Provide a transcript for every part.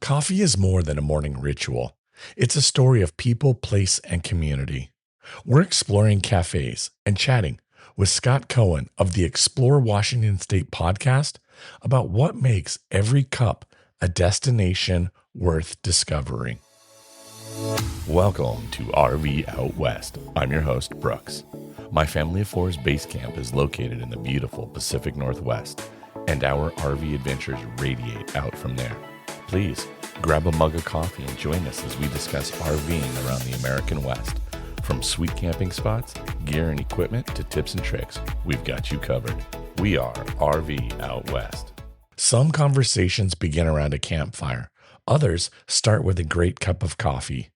Coffee is more than a morning ritual. It's a story of people, place, and community. We're exploring cafes and chatting with Scott Cohen of the Explore Washington State podcast about what makes every cup a destination worth discovering. Welcome to RV Out West. I'm your host, Brooks. My Family of Four's base camp is located in the beautiful Pacific Northwest, and our RV adventures radiate out from there. Please grab a mug of coffee and join us as we discuss RVing around the American West. From sweet camping spots, gear and equipment, to tips and tricks, we've got you covered. We are RV Out West. Some conversations begin around a campfire. Others start with a great cup of coffee.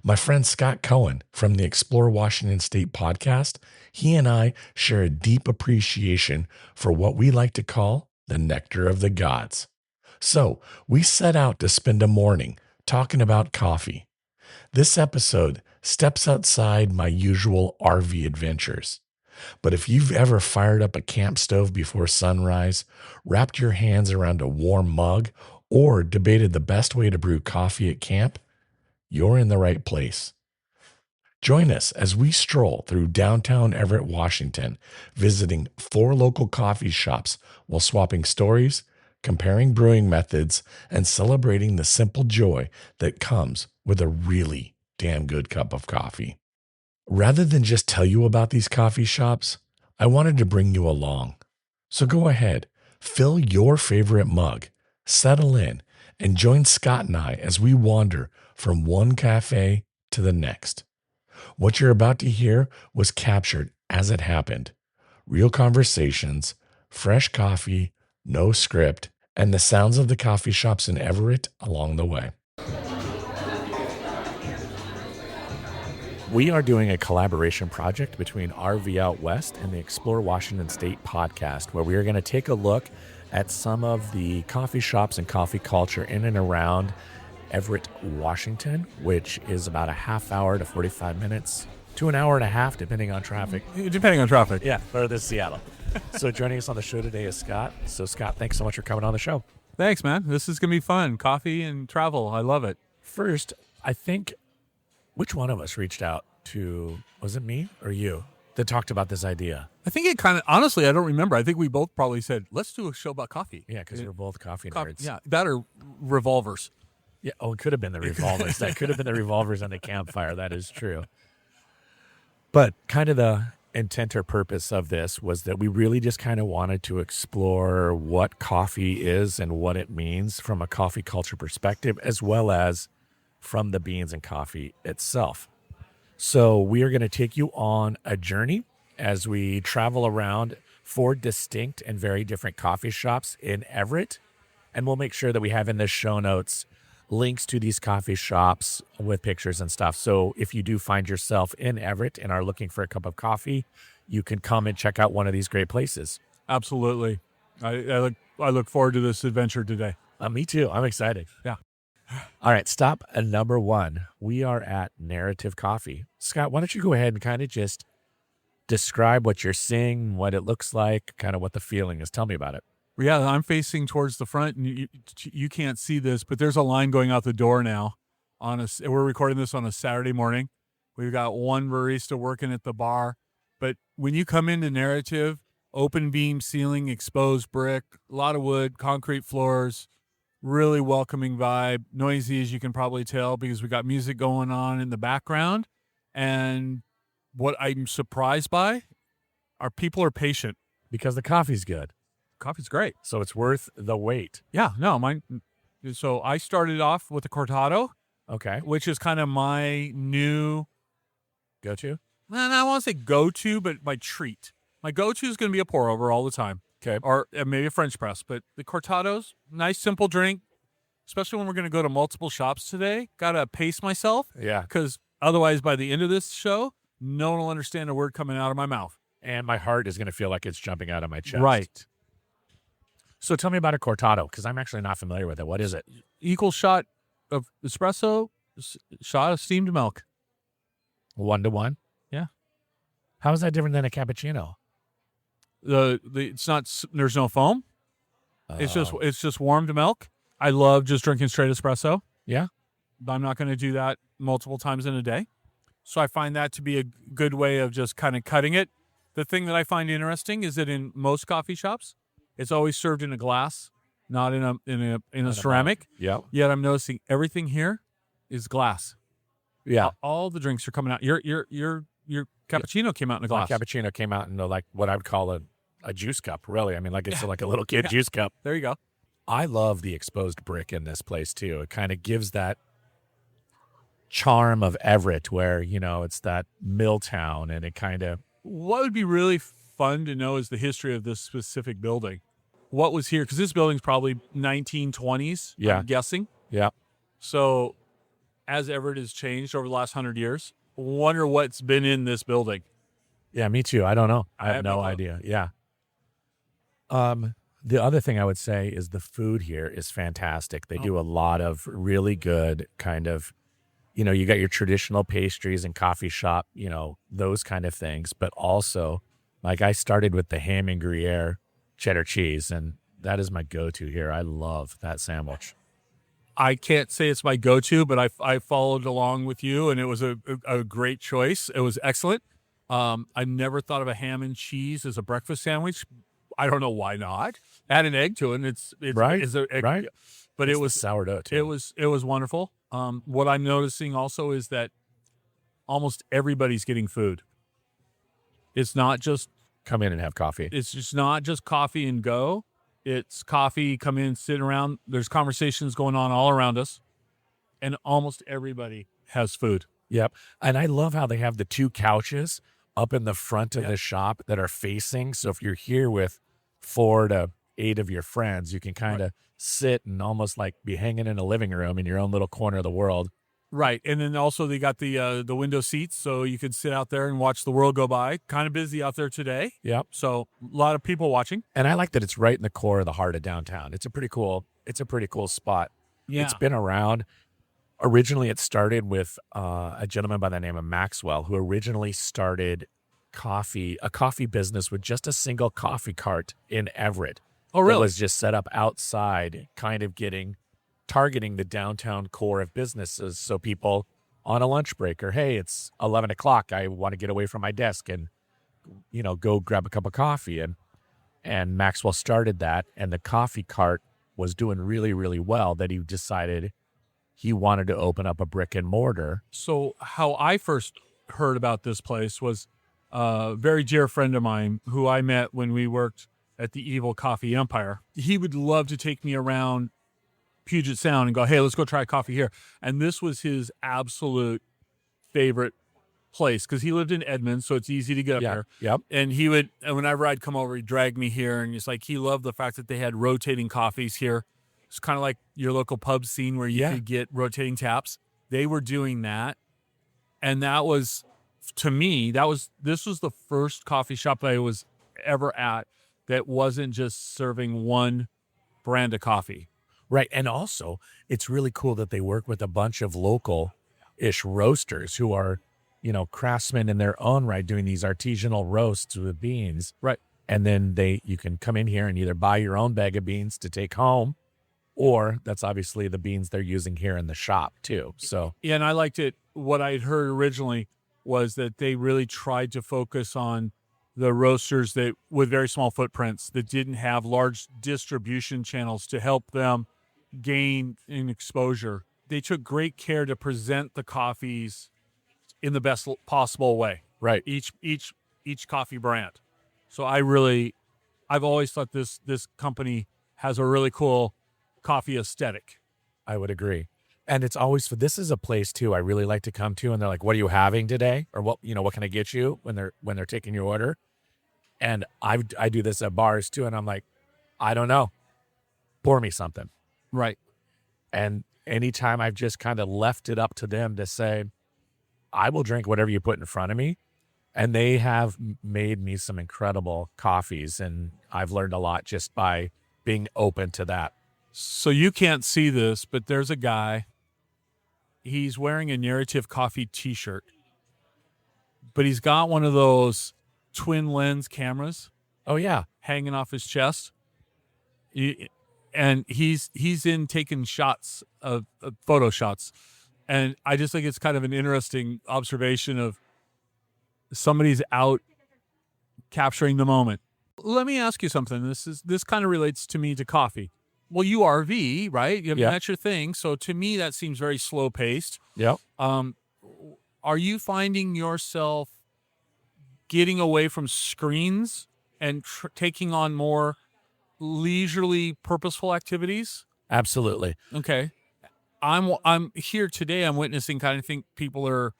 My friend Scott Cohen from the Explore Washington State podcast, he and I share a deep appreciation for what we like to call the nectar of the gods. So we set out to spend a morning talking about coffee. This episode steps outside my usual RV adventures. But if you've ever fired up a camp stove before sunrise, wrapped your hands around a warm mug, or debated the best way to brew coffee at camp, you're in the right place. Join us as we stroll through downtown Everett, Washington, visiting 4 local coffee shops while swapping stories, comparing brewing methods, and celebrating the simple joy that comes with a really damn good cup of coffee. Rather than just tell you about these coffee shops, I wanted to bring you along. So go ahead, fill your favorite mug, settle in, and join Scott and I as we wander from one cafe to the next. What you're about to hear was captured as it happened. Real conversations, fresh coffee, no script, and the sounds of the coffee shops in Everett along the way. We are doing a collaboration project between RV Out West and the Explore Washington State podcast, where we are going to take a look at some of the coffee shops and coffee culture in and around Everett, Washington, which is about a half hour to 45 minutes to an hour and a half, depending on traffic. Depending on traffic. Yeah, further Seattle. So joining us on the show today is Scott. So Scott, thanks so much for coming on the show. Thanks, man. This is going to be fun. Coffee and travel. I love it. First, I think, which one of us reached out to, was it me or you, that talked about this idea? I think it kind of, honestly, I don't remember. I think we both probably said, let's do a show about coffee. Yeah, because we're both coffee nerds. Yeah, that or revolvers. Yeah. Oh, it could have been the revolvers. That could have been the revolvers on the campfire. That is true. But kind of the intent or purpose of this was that we really just kind of wanted to explore what coffee is and what it means from a coffee culture perspective, as well as from the beans and coffee itself. So we are going to take you on a journey as we travel around 4 distinct and very different coffee shops in Everett. And we'll make sure that we have in the show notes links to these coffee shops with pictures and stuff. So if you do find yourself in Everett and are looking for a cup of coffee, you can come and check out one of these great places. Absolutely. I look forward to this adventure today. Me too. I'm excited. Yeah. All right. Stop at number 1. We are at Narrative Coffee. Scott, why don't you go ahead and kind of just describe what you're seeing, what it looks like, kind of what the feeling is. Tell me about it. Yeah, I'm facing towards the front, and you can't see this, but there's a line going out the door now. We're recording this on a Saturday morning. We've got one barista working at the bar. But when you come into Narrative, open beam ceiling, exposed brick, a lot of wood, concrete floors, really welcoming vibe. Noisy, as you can probably tell, because we got music going on in the background. And what I'm surprised by, our people are patient. Because the coffee's good. Coffee's great. So it's worth the wait. Yeah, no, mine. So I started off with the cortado. Okay. Which is kind of my new go-to. And I won't say go-to, but my treat. My go-to is going to be a pour-over all the time. Okay. Or maybe a French press. But the cortados, nice, simple drink, especially when we're going to go to multiple shops today. Got to pace myself. Yeah. Because otherwise, by the end of this show, no one will understand a word coming out of my mouth. And my heart is going to feel like it's jumping out of my chest. Right. So tell me about a cortado, because I'm actually not familiar with it. What is it? Equal shot of espresso, shot of steamed milk. 1-to-1? Yeah. How is that different than a cappuccino? It's not. There's no foam. It's just warmed milk. I love just drinking straight espresso. Yeah. I'm not going to do that multiple times in a day. So I find that to be a good way of just kind of cutting it. The thing that I find interesting is that in most coffee shops, it's always served in a glass, not in a ceramic. Yeah. Yet I'm noticing everything here is glass. Yeah. All the drinks are coming out. Your cappuccino came out in a glass. My cappuccino came out in like what I would call a juice cup, really. I mean, like it's like a little kid juice cup. There you go. I love the exposed brick in this place too. It kind of gives that charm of Everett where, it's that mill town, and it kind of... What would be really fun to know is the history of this specific building. What was here? Because this building's probably 1920s, I'm guessing. Yeah. So as Everett has changed over the last 100 years, wonder what's been in this building. Yeah, me too. I don't know. I have no idea. Yeah. The other thing I would say is the food here is fantastic. They do a lot of really good kind of, you got your traditional pastries and coffee shop, those kind of things. But also, like I started with the ham and Gruyere cheddar cheese, and that is my go-to here. I love that sandwich. I can't say it's my go-to, but I followed along with you, and it was a great choice. It was excellent. I never thought of a ham and cheese as a breakfast sandwich. I don't know why not. Add an egg to it. And it's right. Right. But it's it was sourdough too. It was wonderful. What I'm noticing also is that almost everybody's getting food. It's not just come in and have coffee. It's just not just coffee and go. It's coffee, come in, sit around. There's conversations going on all around us, and almost everybody has food. Yep. And I love how they have the 2 couches up in the front of the shop that are facing. So if you're here with 4 to 8 of your friends, you can kind of sit and almost like be hanging in a living room in your own little corner of the world. Right. And then also they got the window seats, so you could sit out there and watch the world go by. Kind of busy out there today. Yep. So a lot of people watching. And I like that it's right in the core of the heart of downtown. It's a pretty cool spot. Yeah. It's been around. Originally, it started with a gentleman by the name of Maxwell, who originally started a coffee business with just a single coffee cart in Everett. Oh, really? It was just set up outside, kind of targeting the downtown core of businesses. So people on a lunch break, or, hey, it's 11 o'clock, I want to get away from my desk and, go grab a cup of coffee. And Maxwell started that, and the coffee cart was doing really, really well that he decided he wanted to open up a brick and mortar. So how I first heard about this place was a very dear friend of mine who I met when we worked at the Evil Coffee Empire. He would love to take me around Puget Sound and go, hey, let's go try coffee here. And this was his absolute favorite place because he lived in Edmonds, so it's easy to get up there. Yep. And he would, and whenever I'd come over, he'd drag me here, and it's like he loved the fact that they had rotating coffees here. It's kind of like your local pub scene where you could get rotating taps. They were doing that. And that was, to me, this was the first coffee shop that I was ever at that wasn't just serving one brand of coffee. Right. And also, it's really cool that they work with a bunch of local-ish roasters who are, craftsmen in their own right, doing these artisanal roasts with beans. Right. And then you can come in here and either buy your own bag of beans to take home, or that's obviously the beans they're using here in the shop too. So yeah, and I liked it. What I'd heard originally was that they really tried to focus on the roasters that with very small footprints that didn't have large distribution channels to help them gain in exposure. They took great care to present the coffees in the best possible way. Right. Each coffee brand. So I've always thought this company has a really cool coffee aesthetic. I would agree. And it's always, this is a place too I really like to come to, and they're like, what are you having today? Or what can I get you when they're taking your order? And I do this at bars too, and I'm like, I don't know. Pour me something. Right. And anytime I've just kind of left it up to them to say, I will drink whatever you put in front of me. And they have made me some incredible coffees, and I've learned a lot just by being open to that. So you can't see this, but there's a guy. He's wearing a Narrative Coffee t-shirt, but he's got one of those twin lens cameras. Oh, yeah. Hanging off his chest. and he's in taking shots of photo shots, and I just think it's kind of an interesting observation of somebody's out capturing the moment. Let me ask you something. This kind of relates to me to coffee. Well, you RV, right? I mean, Yeah. that's your thing. So to me, that seems very slow paced. Yep. Are you finding yourself getting away from screens and taking on more leisurely, purposeful activities? Absolutely. Okay. I'm here today. I'm witnessing kind of think people are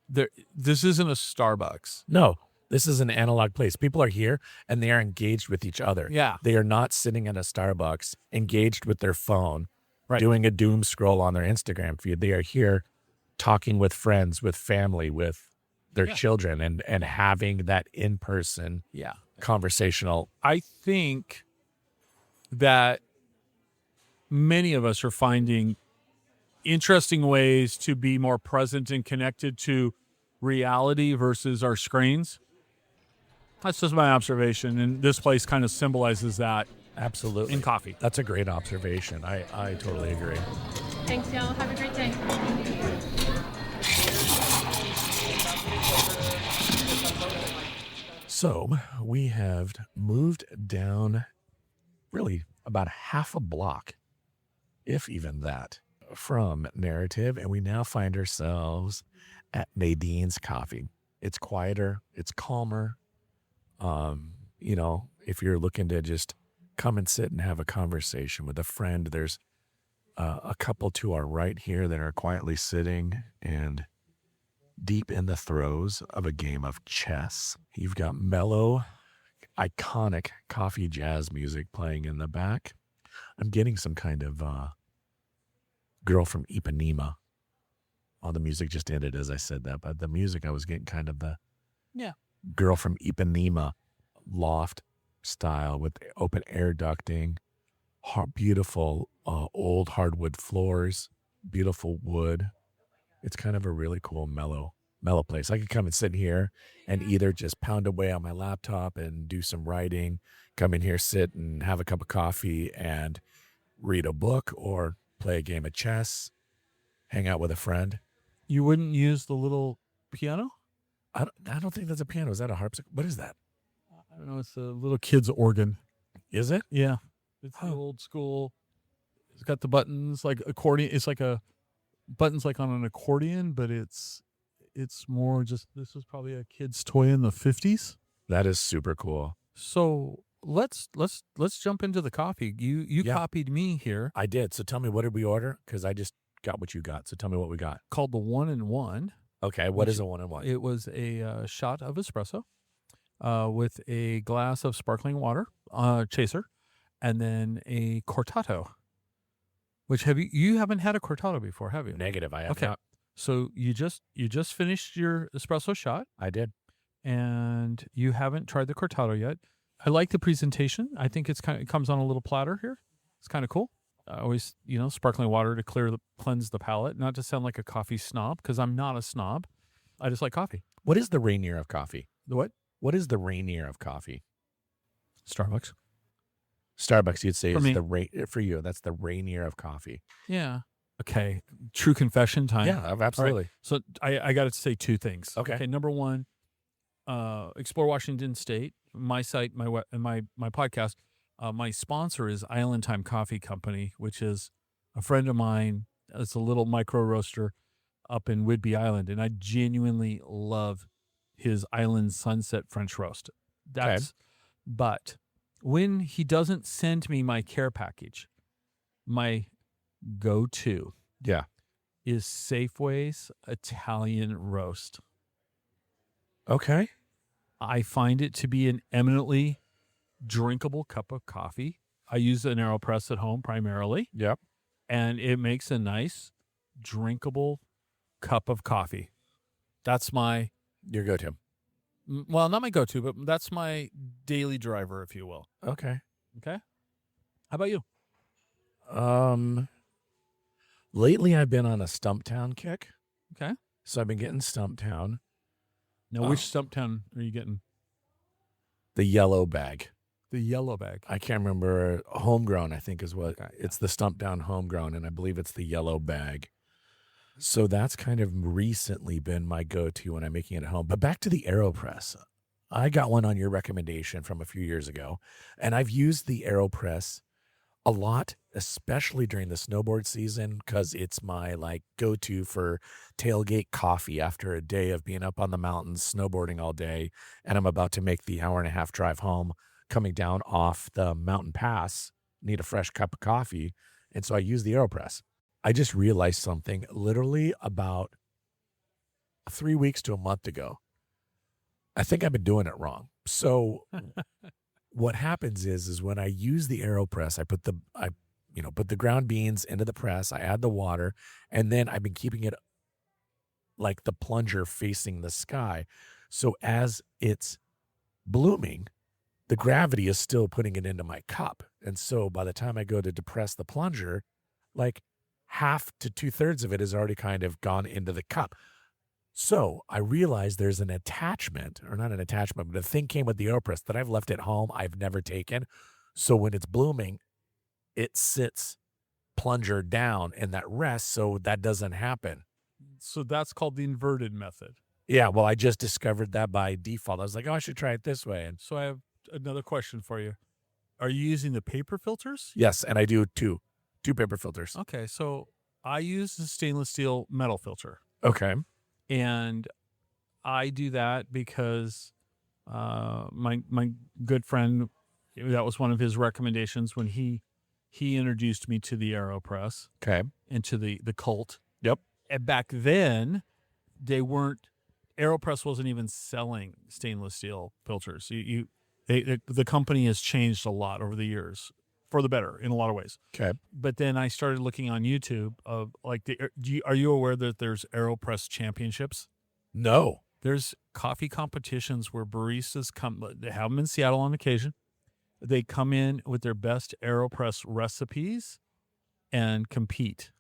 there. This isn't a Starbucks. No, this is an analog place. People are here and they are engaged with each other. Yeah. They are not sitting at a Starbucks engaged with their phone, Right. doing a doom scroll on their Instagram feed. They are here talking with friends, with family, with their children, and having that in-person conversational. I think that many of us are finding interesting ways to be more present and connected to reality versus our screens. That's just my observation, and this place kind of symbolizes that. Absolutely. In coffee. That's a great observation. I totally agree. Thanks, y'all. Have a great day. So we have moved down really about half a block, if even that, from Narrative, and we now find ourselves at Nadine's Coffee. It's quieter, it's calmer. If you're looking to just come and sit and have a conversation with a friend, there's a couple to our right here that are quietly sitting and deep in the throes of a game of chess. You've got mellow, iconic coffee jazz music playing in the back. I'm getting some kind of Girl from Ipanema. Oh, the music just ended as I said that, but the music I was getting kind of the Girl from Ipanema loft style with open air ducting, beautiful old hardwood floors, beautiful wood. It's kind of a really cool mellow place. I could come and sit here and either just pound away on my laptop and do some writing, come in here, sit and have a cup of coffee and read a book, or play a game of chess, hang out with a friend. You wouldn't use the little piano? I don't think that's a piano. Is that a harpsichord? What is that? I don't know. It's a little kid's organ. Is it? Yeah. It's the old school. It's got the buttons like accordion. It's like buttons like on an accordion, but it's more just, this was probably a kid's toy in the 50s. That is super cool. So let's jump into the coffee. You copied me here. I did. So tell me, what did we order? Because I just got what you got. So tell me what we got. Called the 1-in-1. Okay. What is a 1-in-1? It was a shot of espresso with a glass of sparkling water, chaser, and then a cortado. Which you haven't had a cortado before, have you? Negative. I have Okay. not. So you just finished your espresso shot, I did. and you haven't tried the cortado yet. I like the presentation. I think it comes on a little platter here. It's kind of cool. I always, sparkling water to cleanse the palate. Not to sound like a coffee snob, because I'm not a snob. I just like coffee. What is the Rainier of coffee? The what? What is the Rainier of coffee? Starbucks. Starbucks, you'd say, For is me. for you. That's the Rainier of coffee. Yeah. Okay. True confession time. Yeah, absolutely. Right. So I got to say two things. Okay. Number one, Explore Washington State. My site, my podcast. My sponsor is Island Time Coffee Company, which is a friend of mine. It's a little micro roaster up in Whidbey Island, and I genuinely love his Island Sunset French roast. But when he doesn't send me my care package, my go-to is Safeway's Italian roast. Okay. I find it to be an eminently drinkable cup of coffee. I use an AeroPress at home primarily. Yep. And it makes a nice drinkable cup of coffee. That's my, Your go-to. well, not my go-to, but that's my daily driver, if you will. Okay. Okay. How about you? Lately I've been on a Stumptown kick. Okay. So I've been getting Stumptown. Now, which Stumptown are you getting? The yellow bag. The yellow bag. I can't remember. Homegrown, I think, is what it's the stump down homegrown, and I believe it's the yellow bag. So that's kind of recently been my go-to when I'm making it at home. But back to the AeroPress. I got one on your recommendation from a few years ago, and I've used the AeroPress a lot, especially during the snowboard season, because it's my like go-to for tailgate coffee after a day of being up on the mountains, snowboarding all day, and I'm about to make the 1.5-hour drive home, coming down off the mountain pass, need a fresh cup of coffee, and so I use the AeroPress. I just realized something literally about 3 weeks to a month ago. I think I've been doing it wrong. So what happens is when I use the AeroPress, I put the ground beans into the press, I add the water, and then I've been keeping it like the plunger facing the sky. So as it's blooming, the gravity is still putting it into my cup. And so by the time I go to depress the plunger, like half to 2/3 of it has already kind of gone into the cup. So I realized there's an attachment, or not an attachment, but a thing came with the AeroPress that I've left at home. I've never taken. So when it's blooming, it sits plunger down and that rests, so that doesn't happen. So that's called the inverted method. Yeah, well, I just discovered that by default. I was like, oh, I should try it this way. And So I have another question for you. Are you using the paper filters? yes, and I do two paper filters. Okay, so I use the stainless steel metal filter. Okay. And I do that because my good friend, that was one of his recommendations when he introduced me to the AeroPress Okay. and to the cult. Yep. And back then, AeroPress wasn't even selling stainless steel filters. The company has changed a lot over the years for the better in a lot of ways. Okay. But then I started looking on YouTube of like are you aware that there's AeroPress championships? No. There's coffee competitions where baristas they have them in Seattle on occasion. They come in with their best AeroPress recipes and compete.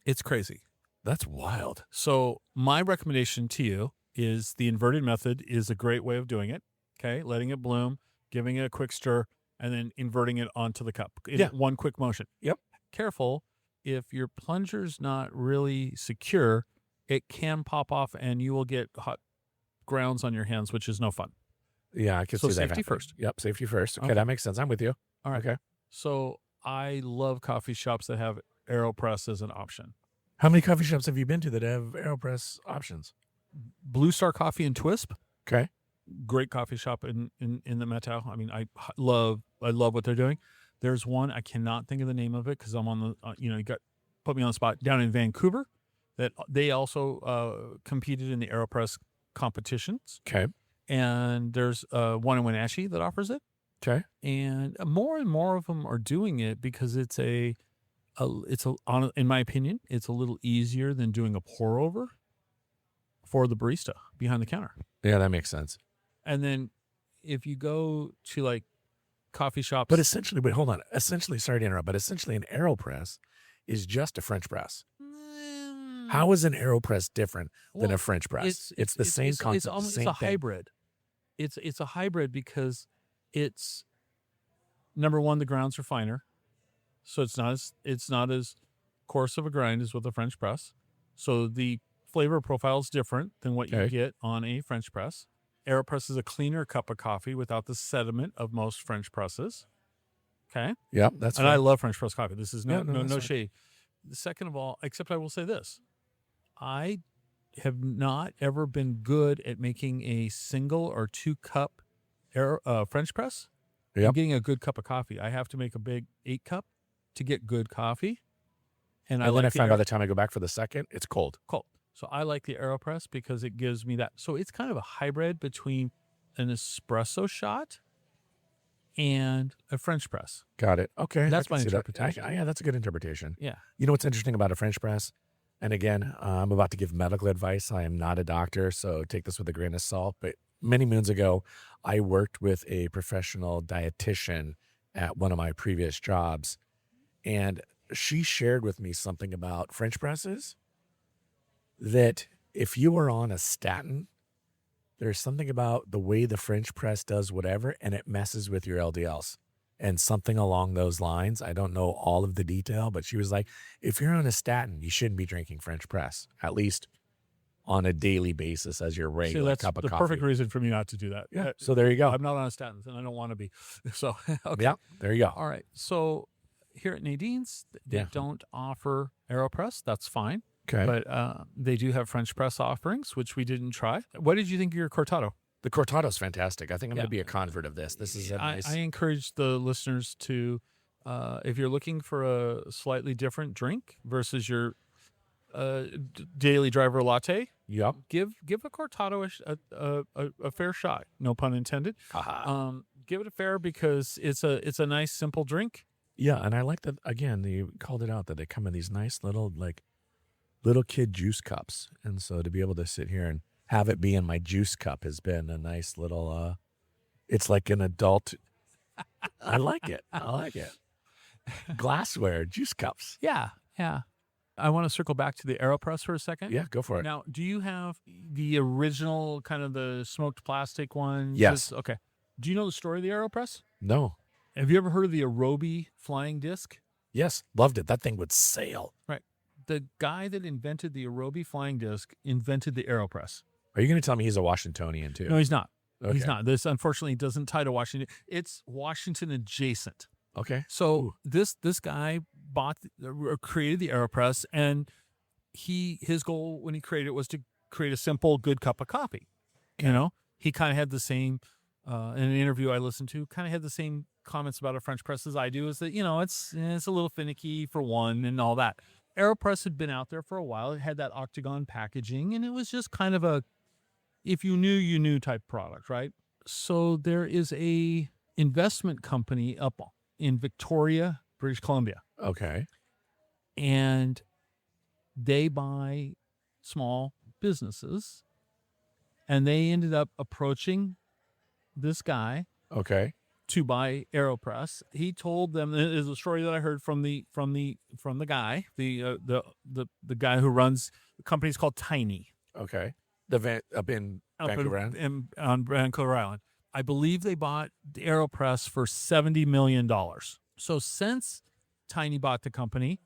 It's crazy. That's wild. So my recommendation to you is the inverted method is a great way of doing it. Okay. Letting it bloom, giving it a quick stir, and then inverting it onto the cup in one quick motion. Yep. Careful, if your plunger's not really secure, it can pop off and you will get hot grounds on your hands, which is no fun. Yeah, I can see that. Safety happening. first. Yep, safety first. Okay, Okay. that makes sense. I'm with you. All right. Okay. So I love coffee shops that have AeroPress as an option. How many coffee shops have you been to that have AeroPress options? Blue Star Coffee and Twisp, Okay. great coffee shop in the Metro. I mean, I love what they're doing. There's one, I cannot think of the name of it because I'm on the, you put me on the spot, down in Vancouver, that they also competed in the AeroPress competitions. Okay. And there's one in Wenatchee that offers it. Okay. And more of them are doing it because in my opinion, it's a little easier than doing a pour over for the barista behind the counter. Yeah, that makes sense. And then if you go to like coffee shops. But essentially, wait, hold on. Essentially, sorry to interrupt, but essentially an AeroPress is just a French press. How is an AeroPress different than a French press? It's the same concept. It's a hybrid. It's a hybrid because it's, number one, the grounds are finer. So it's not as coarse of a grind as with a French press. So the flavor profile is different than what you get on a French press. AeroPress is a cleaner cup of coffee without the sediment of most French presses. Okay. Yeah, that's and fair. I love French press coffee. This is no fine. shade. Second of all, except I will say this. I have not ever been good at making a single or 2 cup French press. Yep. I'm getting a good cup of coffee. I have to make a big 8 cup to get good coffee. And then I the find by the time I go back for the second, it's cold. Cold. So I like the AeroPress because it gives me that. So it's kind of a hybrid between an espresso shot and a French press. Got it. Okay. That's I can my see that. interpretation. Yeah, that's a good interpretation. Yeah. You know what's interesting about a French press? And again, I'm about to give medical advice. I am not a doctor, so take this with a grain of salt. But many moons ago, I worked with a professional dietitian at one of my previous jobs. And she shared with me something about French presses that if you were on a statin, There's something about the way the French press does whatever, and it messes with your LDLs. And something along those lines. I don't know all of the detail, but she was like, if you're on a statin, you shouldn't be drinking French press, at least on a daily basis as your regular that's cup of the coffee. perfect reason for me not to do that. Yeah. So there you go. I'm not on statins, and I don't want to be. So, okay. Yeah, there you go. All right. So here at Nadine's, they don't offer AeroPress. That's fine. Okay. But they do have French press offerings, which we didn't try. What did you think of your cortado? The cortado's fantastic. I think I'm going to be a convert of this. This is a nice. I encourage the listeners to, if you're looking for a slightly different drink versus your daily driver latte, Yep. give a cortado a fair shot. No pun intended. Give it a fair because it's a nice simple drink. Yeah, and I like that again. You called it out that they come in these nice little kid juice cups, and so to be able to sit here and have it be in my juice cup has been a nice little. It's like an adult. I like it. Glassware juice cups. Yeah. I want to circle back to the AeroPress for a second. Yeah, go for it. Now, do you have the original kind of the smoked plastic one? Yes. Okay. Do you know the story of the AeroPress? No. Have you ever heard of the Aerobi flying disc? Yes, loved it. That thing would sail. Right. The guy that invented the Aerobi flying disc invented the AeroPress. Are you going to tell me he's a Washingtonian too? No, he's not. Okay. He's not. This unfortunately doesn't tie to Washington. It's Washington adjacent. Okay. So this guy created the AeroPress, and his goal when he created it was to create a simple, good cup of coffee. You know, he kind of had the same in an interview I listened to, kind of had the same comments about a French press as I do. Is that it's a little finicky for one and all that. AeroPress had been out there for a while. It had that octagon packaging, and it was just kind of a if you knew, you knew type product, right? So there is a investment company up in Victoria, British Columbia. Okay. And they buy small businesses, and they ended up approaching this guy. Okay. To buy AeroPress. He told them, this is a story that I heard from the guy, the guy who runs the company's called Tiny. Okay. Up in Vancouver Island? On Vancouver Island. I believe they bought the AeroPress for $70 million. So since Tiny bought the company,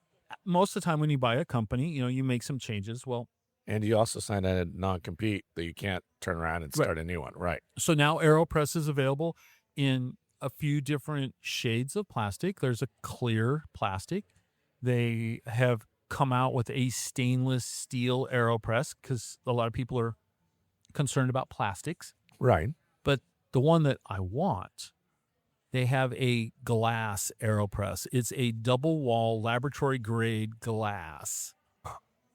most of the time when you buy a company, you make some changes. Well, and you also signed a non-compete that you can't turn around and start a new one. Right. So now AeroPress is available in a few different shades of plastic. There's a clear plastic. They have come out with a stainless steel AeroPress because a lot of people are concerned about plastics. Right. But the one that I want, they have a glass AeroPress. It's a double wall laboratory grade glass.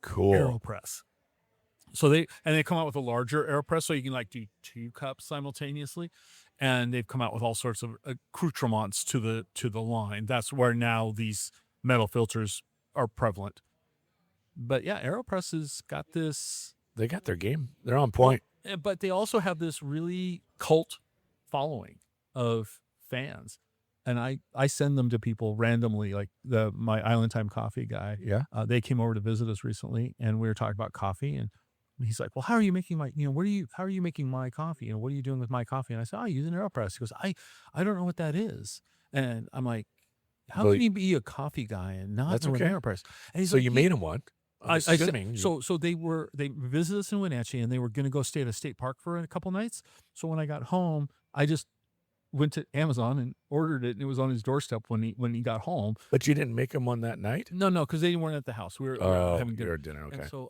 Cool. AeroPress. So they come out with a larger AeroPress so you can do 2 cups simultaneously. And they've come out with all sorts of accoutrements to the line. That's where now these metal filters are prevalent. But yeah, AeroPress has got this. They got their game. They're on point. But they also have this really cult following of fans. And I send them to people randomly, like my Island Time Coffee guy. Yeah. They came over to visit us recently, and we were talking about coffee, and he's like, well, how are you making how are you making my coffee? And what are you doing with my coffee? And I said, I use an AeroPress. He goes, I don't know what that is. And I'm like, how can you be a coffee guy and not know an AeroPress? And he's so you made him one. So they visited us in Wenatchee, and they were going to go stay at a state park for a couple nights. So when I got home, I just went to Amazon and ordered it, and it was on his doorstep when he got home. But you didn't make him one that night? No, because they weren't at the house. We were having dinner. Okay. And so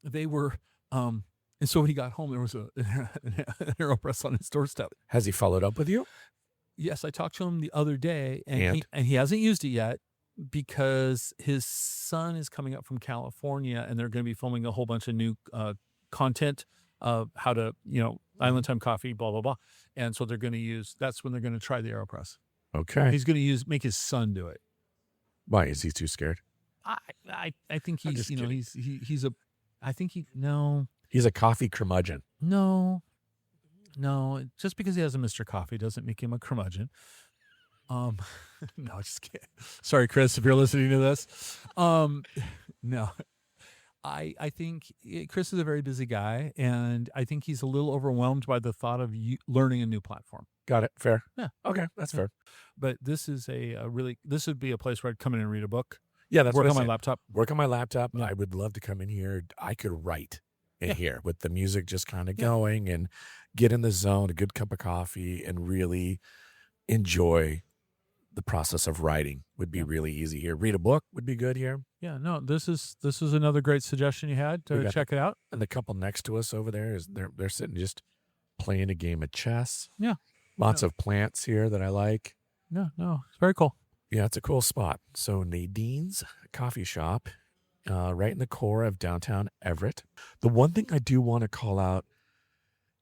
they were. And so when he got home, there was an AeroPress on his doorstep. Has he followed up with you? Yes, I talked to him the other day, and he hasn't used it yet because his son is coming up from California, and they're going to be filming a whole bunch of new content of how to, Island Time Coffee, blah, blah, blah. And so that's when they're going to try the AeroPress. Okay. He's going to make his son do it. Why? Is he too scared? I think he's, No. He's a coffee curmudgeon. No, just because he has a Mr. Coffee doesn't make him a curmudgeon. No, just kidding. Sorry, Chris, if you're listening to this. No, I think Chris is a very busy guy, and I think he's a little overwhelmed by the thought of learning a new platform. Got it. Fair. Yeah. Okay, that's fair. But this is this would be a place where I'd come in and read a book. Yeah, that's work what on I my said. laptop. Work on my laptop. Yeah. I would love to come in here. I could write in Yeah. here with the music just kind of going and get in the zone, a good cup of coffee, and really enjoy the process of writing. Would be really easy here. Read a book would be good here. Yeah, no, this is another great suggestion you had We to got check it out. And the couple next to us over there they're sitting just playing a game of chess. Yeah. Lots of plants here that I like. No, it's very cool. Yeah, it's a cool spot. So Nadine's Coffee Shop, right in the core of downtown Everett. The one thing I do want to call out,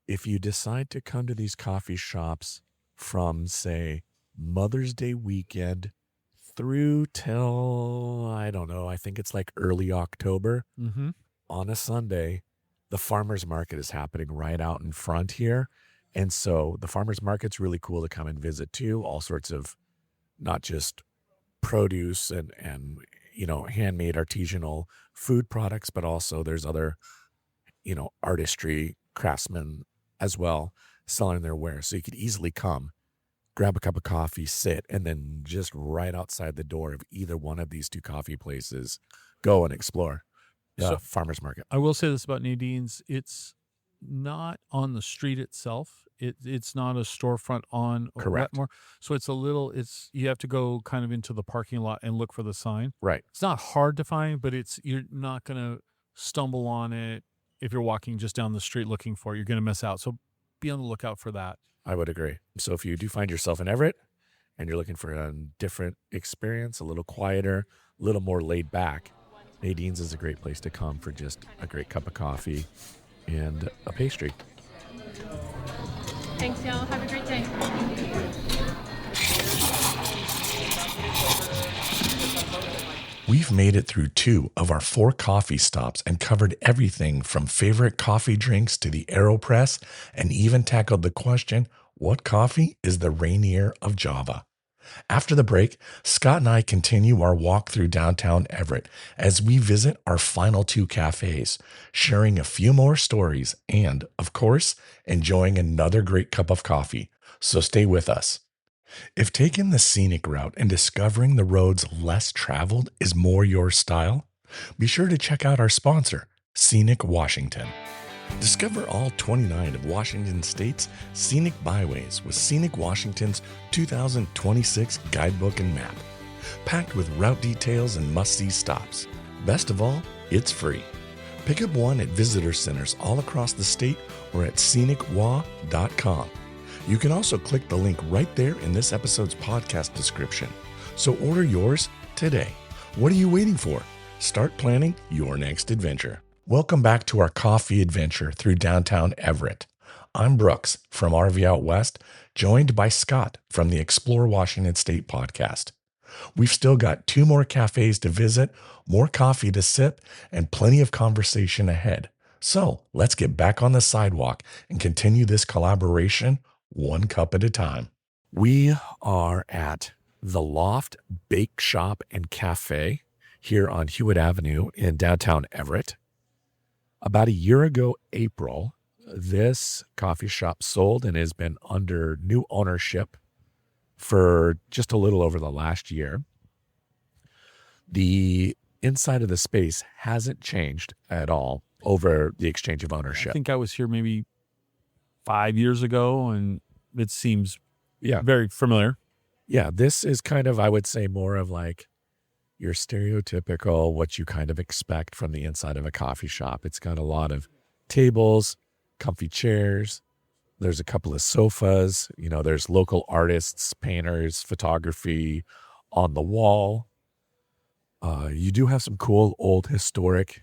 if you decide to come to these coffee shops from, say, Mother's Day weekend through till, I don't know, I think it's like early October, Mm-hmm. on a Sunday, the farmer's market is happening right out in front here. And so the farmer's market's really cool to come and visit too. All sorts of not just produce and handmade artisanal food products, but also there's other, artistry craftsmen as well selling their wares. So you could easily come, grab a cup of coffee, sit, and then just right outside the door of either one of these two coffee places, go and explore the farmer's market. I will say this about Nadine's: it's not on the street itself. It's not a storefront on Correct. Wetmore. So you have to go kind of into the parking lot and look for the sign. Right. It's not hard to find, but you're not going to stumble on it if you're walking just down the street looking for it. You're going to miss out. So be on the lookout for that. I would agree. So if you do find yourself in Everett and you're looking for a different experience, a little quieter, a little more laid back, Nadine's is a great place to come for just a great cup of coffee and a pastry. Thanks, y'all. Have a great day. We've made it through 2 of our 4 coffee stops and covered everything from favorite coffee drinks to the AeroPress, and even tackled the question, what coffee is the Rainier of Java? After the break, Scott and I continue our walk through downtown Everett as we visit our final 2 cafés, sharing a few more stories and, of course, enjoying another great cup of coffee. So stay with us. If taking the scenic route and discovering the roads less traveled is more your style, be sure to check out our sponsor, Scenic Washington. Discover all 29 of Washington State's scenic byways with Scenic Washington's 2026 guidebook and map, packed with route details and must-see stops. Best of all, it's free. Pick up one at visitor centers all across the state or at scenicwa.com. You can also click the link right there in this episode's podcast description. So order yours today. What are you waiting for? Start planning your next adventure. Welcome back to our coffee adventure through downtown Everett. I'm Brooks from RV Out West, joined by Scott from the Explore Washington State podcast. We've still got 2 more cafes to visit, more coffee to sip, and plenty of conversation ahead. So let's get back on the sidewalk and continue this collaboration one cup at a time. We are at the Loft Bake Shop and Cafe here on Hewitt Avenue in downtown Everett. About a year ago, April, this coffee shop sold and has been under new ownership for just a little over the last year. The inside of the space hasn't changed at all over the exchange of ownership. I think I was here maybe 5 years ago, and it seems very familiar. Yeah, this is kind of, I would say, more of like your stereotypical, what you kind of expect from the inside of a coffee shop. It's got a lot of tables, comfy chairs. There's a couple of sofas. There's local artists, painters, photography on the wall. You do have some cool old historic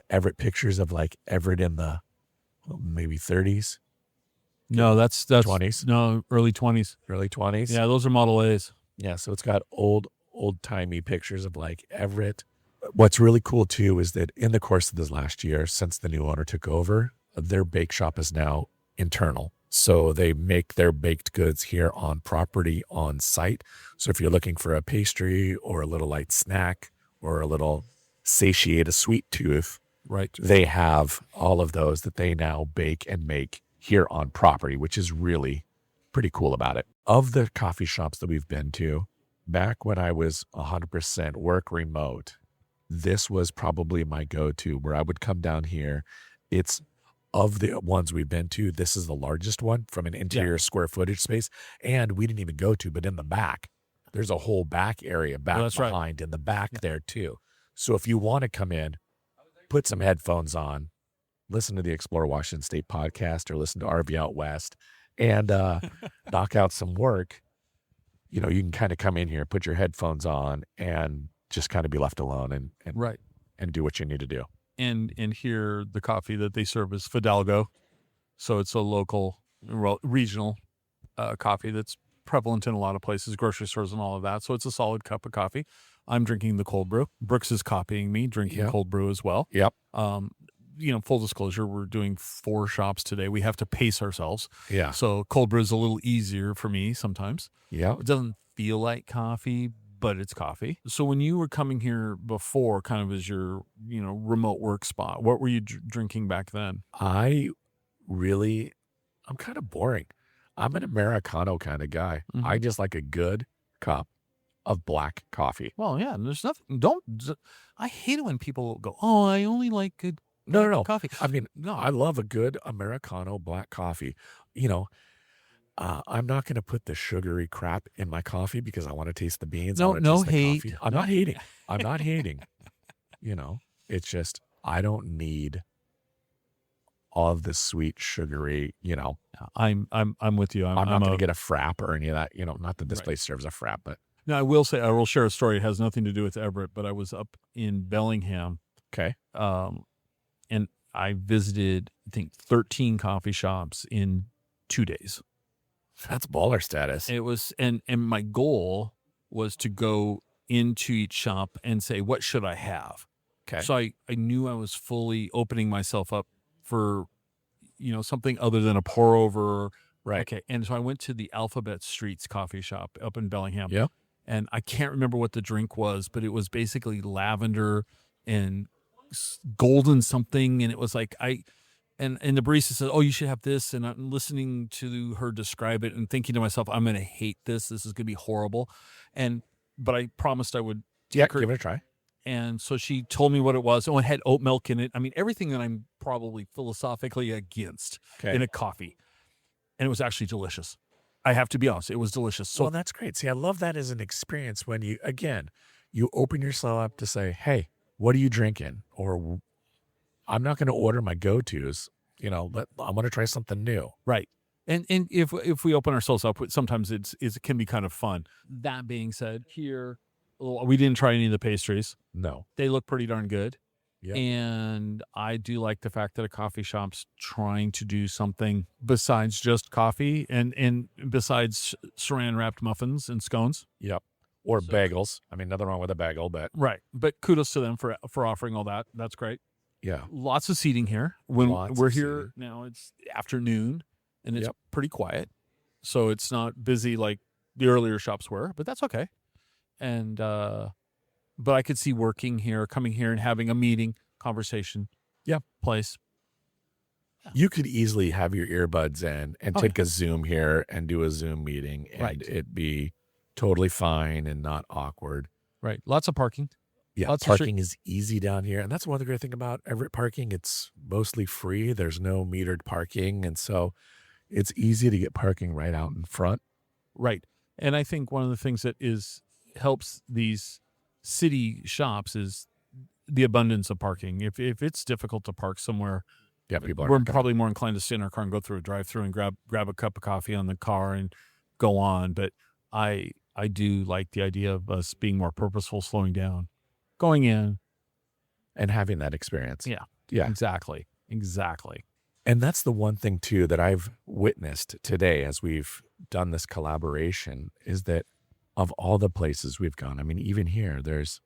Everett pictures of like Everett in the maybe 30s. No, that's 20s. No, early 20s. Early 20s. Yeah, those are Model A's. Yeah, so it's got old-timey pictures of like Everett. What's really cool too is that in the course of this last year, since the new owner took over, their bake shop is now internal. So they make their baked goods here on property on site. So if you're looking for a pastry or a little light snack or a little satiate a sweet tooth, Right. they have all of those that they now bake and make here on property, which is really pretty cool about it. Of the coffee shops that we've been to, back when I was 100% work remote, this was probably my go-to where I would come down here. It's of the ones we've been to, this is the largest one from an interior square footage space. And we didn't even go to, but in the back, there's a whole back area that's right. behind in the back there too. So if you want to come in, put some headphones on, listen to the Explore Washington State podcast or listen to RV Out West and knock out some work. You can kind of come in here, put your headphones on and just kind of be left alone and Right. and do what you need to do. And here the coffee that they serve is Fidalgo. So it's a local, regional coffee that's prevalent in a lot of places, grocery stores and all of that. So it's a solid cup of coffee. I'm drinking the cold brew. Brooks is copying me, drinking cold brew as well. Yep. Full disclosure, we're doing 4 shops today. We have to pace ourselves. Yeah. So cold brew is a little easier for me sometimes. Yeah. It doesn't feel like coffee, but it's coffee. So when you were coming here before, kind of as your, remote work spot, what were you drinking back then? I'm kind of boring. I'm an Americano kind of guy. Mhm. I just like a good cup of black coffee. Well, yeah, there's nothing. I hate it when people go, "Oh, I only like good No. coffee." I mean, No, I love a good Americano black coffee. I'm not going to put the sugary crap in my coffee because I want to taste the beans. I No- wanna no taste the hate. coffee. I'm not hating. I'm not hating. It's just I don't need all of this sweet sugary. I'm with you. I'm not going to get a frap or any of that. Not that this Right. place serves a frap, but Now, I will share a story. It has nothing to do with Everett, but I was up in Bellingham, okay. and I visited, I think, 13 coffee shops in 2 days. That's baller status. It was, and my goal was to go into each shop and say, what should I have? Okay. So I knew I was fully opening myself up for, something other than a pour over. Right. Okay. And so I went to the Alphabet Streets coffee shop up in Bellingham. Yeah. And I can't remember what the drink was, but it was basically lavender and golden something. And it was like, and the barista said, "Oh, you should have this." And I'm listening to her describe it and thinking to myself, I'm going to hate this. This is going to be horrible. But I promised I would. Yeah. Give it a try. And so she told me what it was. Oh, it had oat milk in it. I mean, everything that I'm probably philosophically against in a coffee. And it was actually delicious. I have to be honest. It was delicious. So Well, that's great. See, I love that as an experience when you open yourself up to say, hey, what are you drinking? Or I'm not going to order my go-tos. I want to try something new. right. And if we open ourselves up, sometimes it can be kind of fun. That being said, here, we didn't try any of the pastries. No. They look pretty darn good. Yeah. And I do like the fact that a coffee shop's trying to do something besides just coffee and besides saran wrapped muffins and scones. Yep. Or bagels. I mean, nothing wrong with a bagel, but Right. But kudos to them for offering all that. That's great. yeah. Lots of seating here. When Lots we're of here seating. now, it's afternoon and it's Yep. pretty quiet. So it's not busy like the earlier shops were, but that's okay. And, but I could see coming here and having a meeting, conversation. Yeah. Place. You could easily have your earbuds in and Oh, take a Zoom here and do a Zoom meeting and Right. it be totally fine and not awkward. Right. Lots of parking. Yeah, Lots of parking is easy down here. And that's one of the great thing about Everett parking. It's mostly free. There's no metered parking. And so it's easy to get parking right out in front. Right. And I think one of the things that helps these city shops is the abundance of parking. If it's difficult to park somewhere, Yeah, people we're are probably more inclined to sit in our car and go through a drive-through and grab a cup of coffee on the car and go on. But I do like the idea of us being more purposeful, slowing down, going in. and having that experience. Yeah. Yeah. Exactly. And that's the one thing too that I've witnessed today as we've done this collaboration is that of all the places we've gone, I mean, even here, there's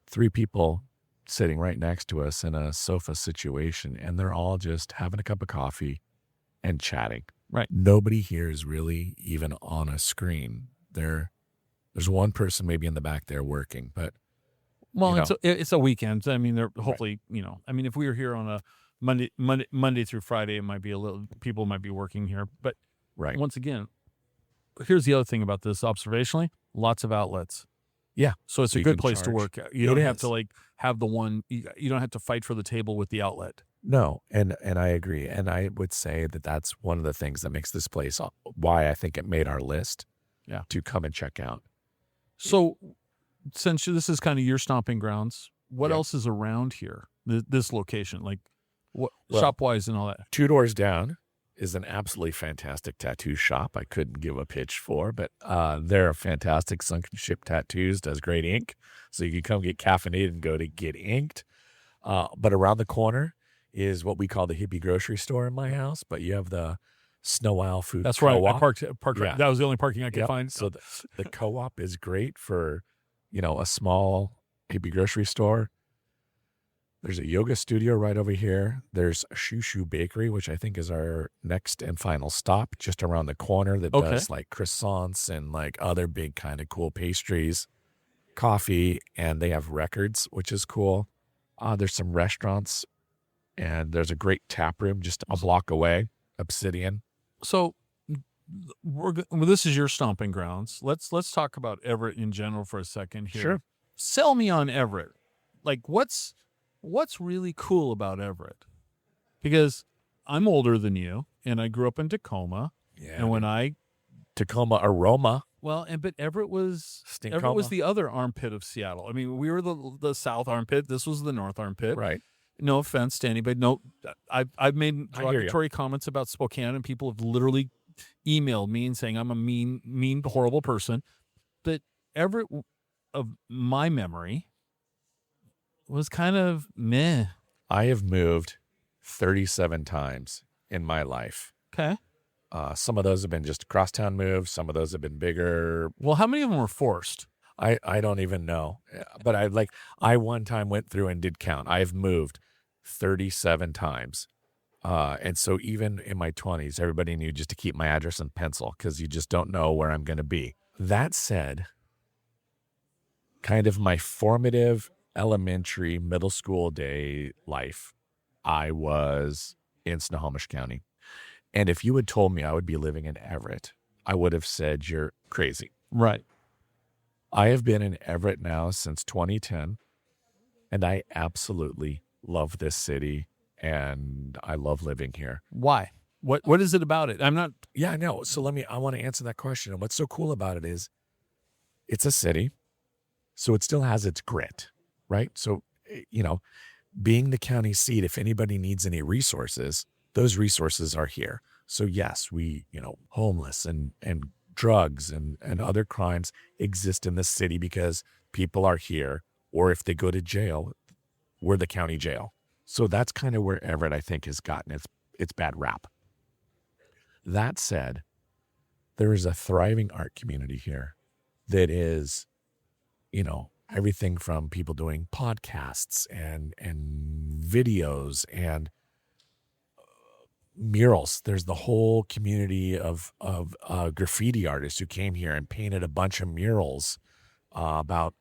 3 people sitting right next to us in a sofa situation, and they're all just having a cup of coffee and chatting. Right. Nobody here is really even on a screen. There's one person maybe in the back there working, but Well, you know? it's a weekend. I mean, they're hopefully, I mean, if we were here on a Monday through Friday, it might be people might be working here. But Right. once again, here's the other thing about this observationally, lots of outlets. Yeah. So it's So a you good can place to charge. work. You It don't have is. to like have the one, you don't have to fight for the table with the outlet. No, and I agree. And I would say that that's one of the things that makes this place why I think it made our list to come and check out. So since this is kind of your stomping grounds, what Yeah. else is around here? This location, like what Well, shop wise and all that? 2 doors down is an absolutely fantastic tattoo shop. I couldn't give a pitch for, but they're a fantastic. Sunken Ship Tattoos does great ink. So you can come get caffeinated and go to get inked. But around the corner is what we call the hippie grocery store in my house. But you have the Snow Isle Food That's Co-op. right. I parked. Yeah. That was the only parking I could Yep. find. So the co-op is great for, a small hippie grocery store. There's a yoga studio right over here. There's a Shoo Bakery, which I think is our next and final stop, just around the corner that does like croissants and like other big kind of cool pastries, coffee, and they have records, which is cool. There's some restaurants, and there's a great tap room just a block away, Obsidian. So this is your stomping grounds. Let's talk about Everett in general for a second here. Sure. Sell me on Everett. Like what's really cool about Everett? Because I'm older than you, and I grew up in Tacoma. Yeah. And when Tacoma aroma. Well, but Everett was Stinkoma. the other armpit of Seattle. I mean, we were the south armpit. This was the north armpit. Right. No offense to anybody. No, I've made I hear you. derogatory comments about Spokane, and people have literally emailed me and saying I'm a mean, horrible person. But Everett, of my memory, was kind of meh. I have moved 37 times in my life. Okay. Some of those have been just crosstown moves. Some of those have been bigger. Well, how many of them were forced? I don't even know. But I one time went through and did count. I've moved 37 times. And so even in my 20s, everybody knew just to keep my address in pencil because you just don't know where I'm going to be. That said, kind of my formative elementary, middle school day life, I was in Snohomish County. And if you had told me I would be living in Everett, I would have said you're crazy. Right. I have been in Everett now since 2010, and I absolutely love this city, and I love living here. Why? What is it about it? I'm not. Yeah, I know. So I want to answer that question. And what's so cool about it is it's a city, so it still has its grit, right? So, being the county seat, if anybody needs any resources, those resources are here. So yes, we, homeless and drugs and other crimes exist in the city because people are here, or if they go to jail, we're the county jail. So that's kind of where Everett, I think, has gotten its bad rap. That said, there is a thriving art community here that is, everything from people doing podcasts and videos and murals. There's the whole community of graffiti artists who came here and painted a bunch of murals about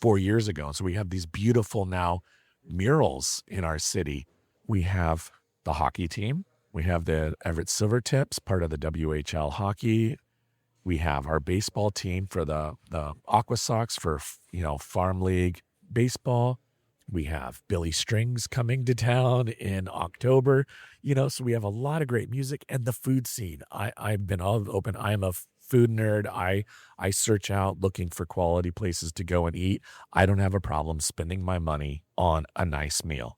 4 years ago. So we have these beautiful now murals in our city. We have the hockey team. We have the Everett Silvertips, part of the WHL hockey. We have our baseball team for the Aqua Sox for, Farm League baseball. We have Billy Strings coming to town in October, so we have a lot of great music and the food scene. I've been all open. I'm a food nerd. I search out looking for quality places to go and eat. I don't have a problem spending my money on a nice meal.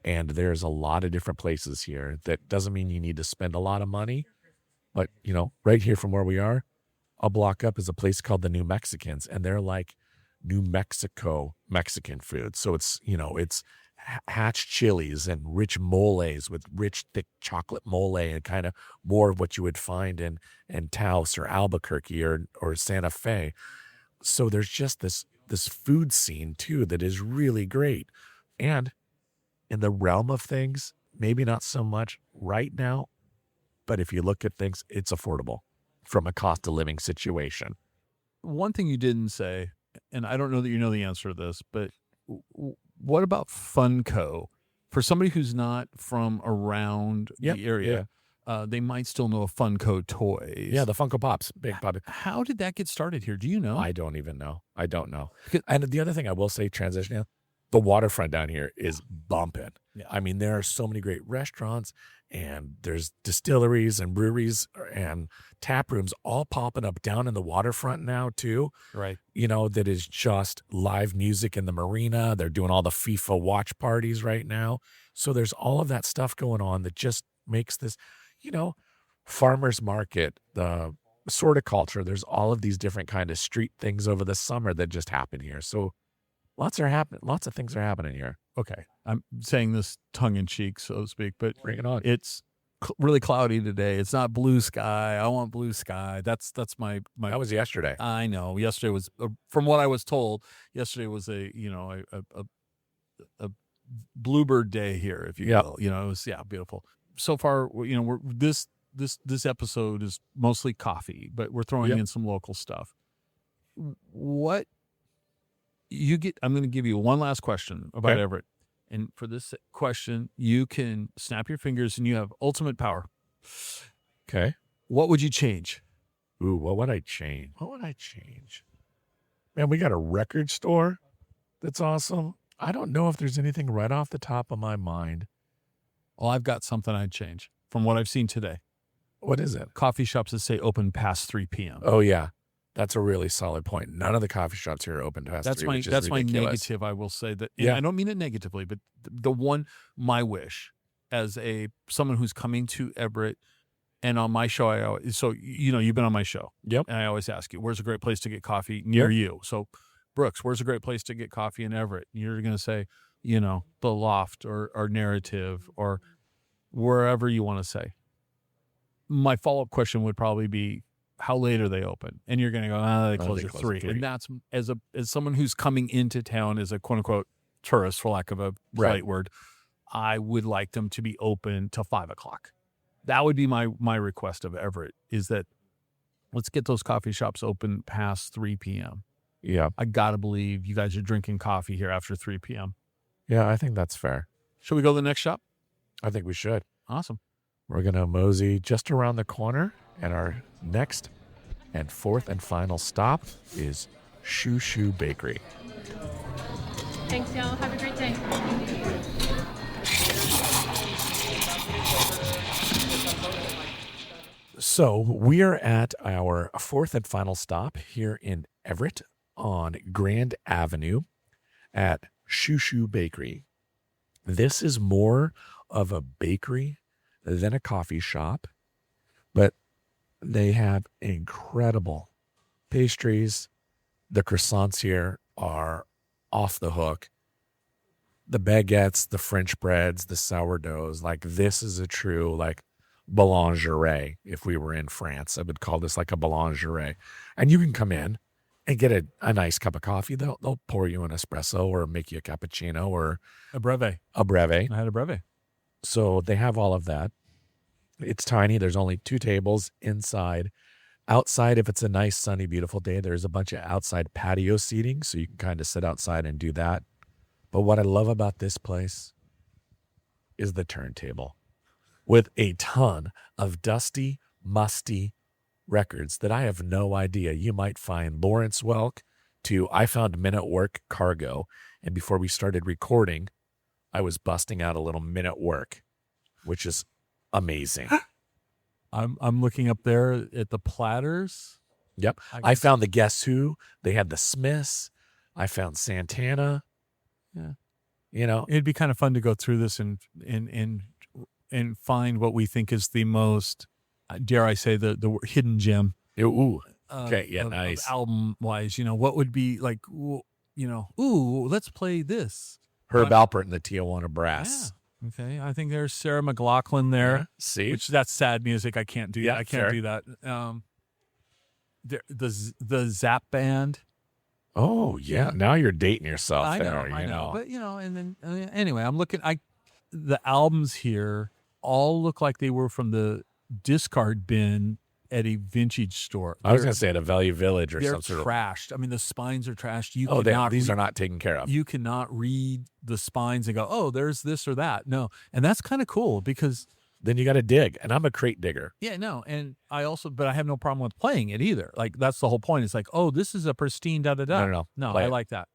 And there's a lot of different places here. That doesn't mean you need to spend a lot of money, but right here from where we are, a block up is a place called the New Mexicans, and they're like New Mexico Mexican food. So it's, it's hatch chilies and rich moles with rich, thick chocolate mole and kind of more of what you would find in Taos or Albuquerque or Santa Fe. So there's just this food scene too that is really great. And in the realm of things, maybe not so much right now, but if you look at things, it's affordable from a cost of living situation. One thing you didn't say, and I don't know that you know the answer to this, but what about Funko? For somebody who's not from around Yep, the area, they might still know of Funko toys. Yeah, the Funko Pops, big puppy. How did that get started here? Do you know? I don't even know. I don't know. And the other thing I will say, transitioning, the waterfront down here is bumping. Yeah. I mean, there are so many great restaurants, and there's distilleries and breweries and tap rooms all popping up down in the waterfront now too. Right. That is just live music in the marina. They're doing all the FIFA watch parties right now. So there's all of that stuff going on that just makes this, farmers market, the sort of culture. There's all of these different kind of street things over the summer that just happen here. So lots of things are happening here. Okay. I'm saying this tongue in cheek, so to speak, but Bring it on. it's really cloudy today. It's not blue sky. I want blue sky. That's my. That was yesterday. I know. Yesterday was, from what I was told, yesterday was a bluebird day here, if you will. It was beautiful. So far, we're this episode is mostly coffee, but we're throwing in some local stuff. What you get? I'm going to give you one last question about Everett, and for this question, you can snap your fingers and you have ultimate power. Okay. What would you change? Ooh, what would I change? Man, we got a record store that's awesome. I don't know if there's anything right off the top of my mind. Well, I've got something I'd change from what I've seen today. What is it? Coffee shops that say open past 3 p.m. Oh, yeah. That's a really solid point. None of the coffee shops here are open past 3, which is That's my ridiculous. negative, I will say. That. I don't mean it negatively, but my wish as someone who's coming to Everett, and on my show, you've been on my show. Yep. And I always ask you, where's a great place to get coffee near you? So, Brooks, where's a great place to get coffee in Everett? And you're going to say, the Loft or Narrative or wherever you want to say. My follow-up question would probably be, how late are they open? And you're going to go, they close at 3. And that's, as someone who's coming into town as a quote-unquote tourist, for lack of a polite word, I would like them to be open till 5 o'clock. That would be my request of Everett, is that let's get those coffee shops open past 3 p.m. Yeah. I got to believe you guys are drinking coffee here after 3 p.m. Yeah, I think that's fair. Should we go to the next shop? I think we should. Awesome. We're going to mosey just around the corner, and our next and fourth and final stop is Shoo Shoo Bakery. Thanks, y'all. Have a great day. So we are at our fourth and final stop here in Everett on Grand Avenue at Shoo Shoo Bakery. This is more of a bakery than a coffee shop, but they have incredible pastries. The croissants here are off the hook. The baguettes, the French breads, the sourdoughs, this is a true, boulangerie. If we were in France, I would call this like a boulangerie. And you can come in and get a nice cup of coffee. They'll pour you an espresso or make you a cappuccino or a breve. I had a breve. So they have all of that. It's tiny. There's only 2 tables inside. Outside, if it's a nice, sunny, beautiful day, there's a bunch of outside patio seating, so you can kind of sit outside and do that. But what I love about this place is the turntable with a ton of dusty, musty records that I have no idea. You might find Lawrence Welk to I Found Men at Work Cargo. And before we started recording, I was busting out a little Men at Work, which is amazing. I'm looking up there at the platters. Yep. I found the Guess Who. They had the Smiths. I found Santana. Yeah. It'd be kind of fun to go through this and find what we think is the most, dare I say, the hidden gem. Ooh. Okay. Yeah. Nice. Album wise, what would be like, let's play this. Herb Alpert and the Tijuana Brass. Yeah. Okay, I think there's Sarah McLachlan there. Yeah. See, which that's sad music. I can't do. I can't do that. The Zap Band. Oh yeah. Now you're dating yourself. I know. But and then anyway, I'm looking. The albums here all look like they were from the discard bin at a vintage store. I was going to say at a Value Village or They're some sort of. trashed. I mean, the spines are trashed. You These are not taken care of. You cannot read the spines and go, oh, there's this or that. No. And that's kind of cool because Then you got to dig. And I'm a crate digger. yeah, no. And but I have no problem with playing it either. Like, that's the whole point. It's like, oh, this is a pristine da-da-da. No. No, Play I it. like that.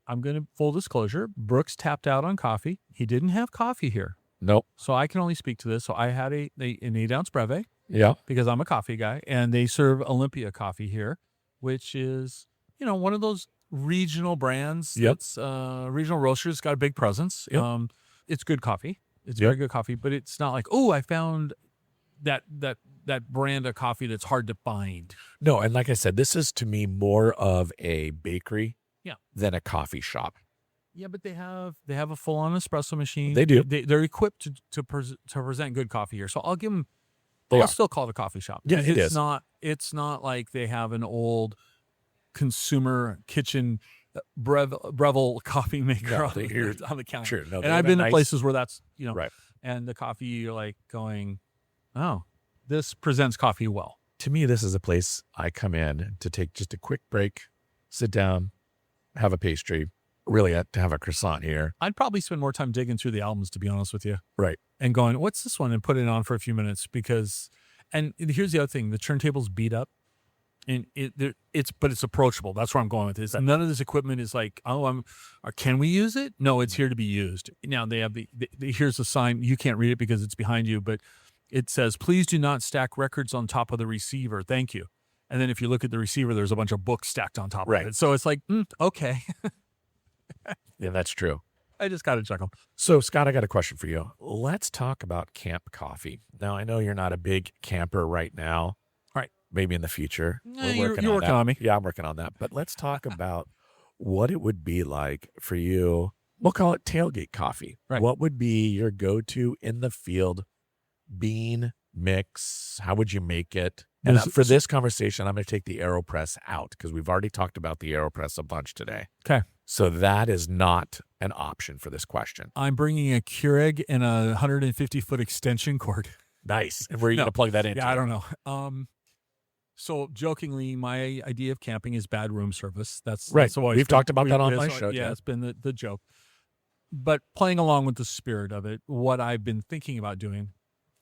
I'm going to, full disclosure, Brooks tapped out on coffee. He didn't have coffee here. Nope. So I can only speak to this. So I had an 8-ounce breve Yeah. because I'm a coffee guy. And they serve Olympia coffee here, which is, one of those regional brands. Yep. It's regional roasters, got a big presence. Yep. It's good coffee. It's very good coffee, but it's not like, oh, I found that brand of coffee that's hard to find. No. And like I said, this is to me more of a bakery than a coffee shop. Yeah, but they have a full-on espresso machine. They do. They're equipped to present good coffee here. So I'll give them. They I'll are. still call it a coffee shop. Yeah, it it's is. not. It's not like they have an old consumer kitchen Breville coffee maker No, on the counter. Sure. No, And they I've have a been to nice- places where that's Right. and the coffee, you're like going, oh, this presents coffee well. To me, this is a place I come in to take just a quick break, sit down, have a pastry, really to have a croissant here. I'd probably spend more time digging through the albums, to be honest with you. Right. And going, what's this one? And put it on for a few minutes and here's the other thing. The turntable's beat up and it's approachable. That's where I'm going with this. None of this equipment is like, can we use it? No, it's here to be used. Now they have here's a sign. You can't read it because it's behind you, but it says, please do not stack records on top of the receiver. Thank you. And then if you look at the receiver, there's a bunch of books stacked on top of it. So it's like, okay. Yeah, that's true. I just got to chuckle. So, Scott, I got a question for you. Let's talk about camp coffee. Now, I know you're not a big camper right now. Right. Maybe in the future. You're working on me. Yeah, I'm working on that. But let's talk about what it would be like for you. We'll call it tailgate coffee. Right. What would be your go-to in the field bean mix? How would you make it? And for this conversation, I'm going to take the AeroPress out because we've already talked about the AeroPress a bunch today. Okay. So that is not an option for this question. I'm bringing a Keurig and a 150-foot extension cord. Nice. And where are you going to plug that into? Yeah, I don't know. So jokingly, my idea of camping is bad room service. That's right. That's always We've talked about that on my show. Yeah, it's been the joke. But playing along with the spirit of it, what I've been thinking about doing,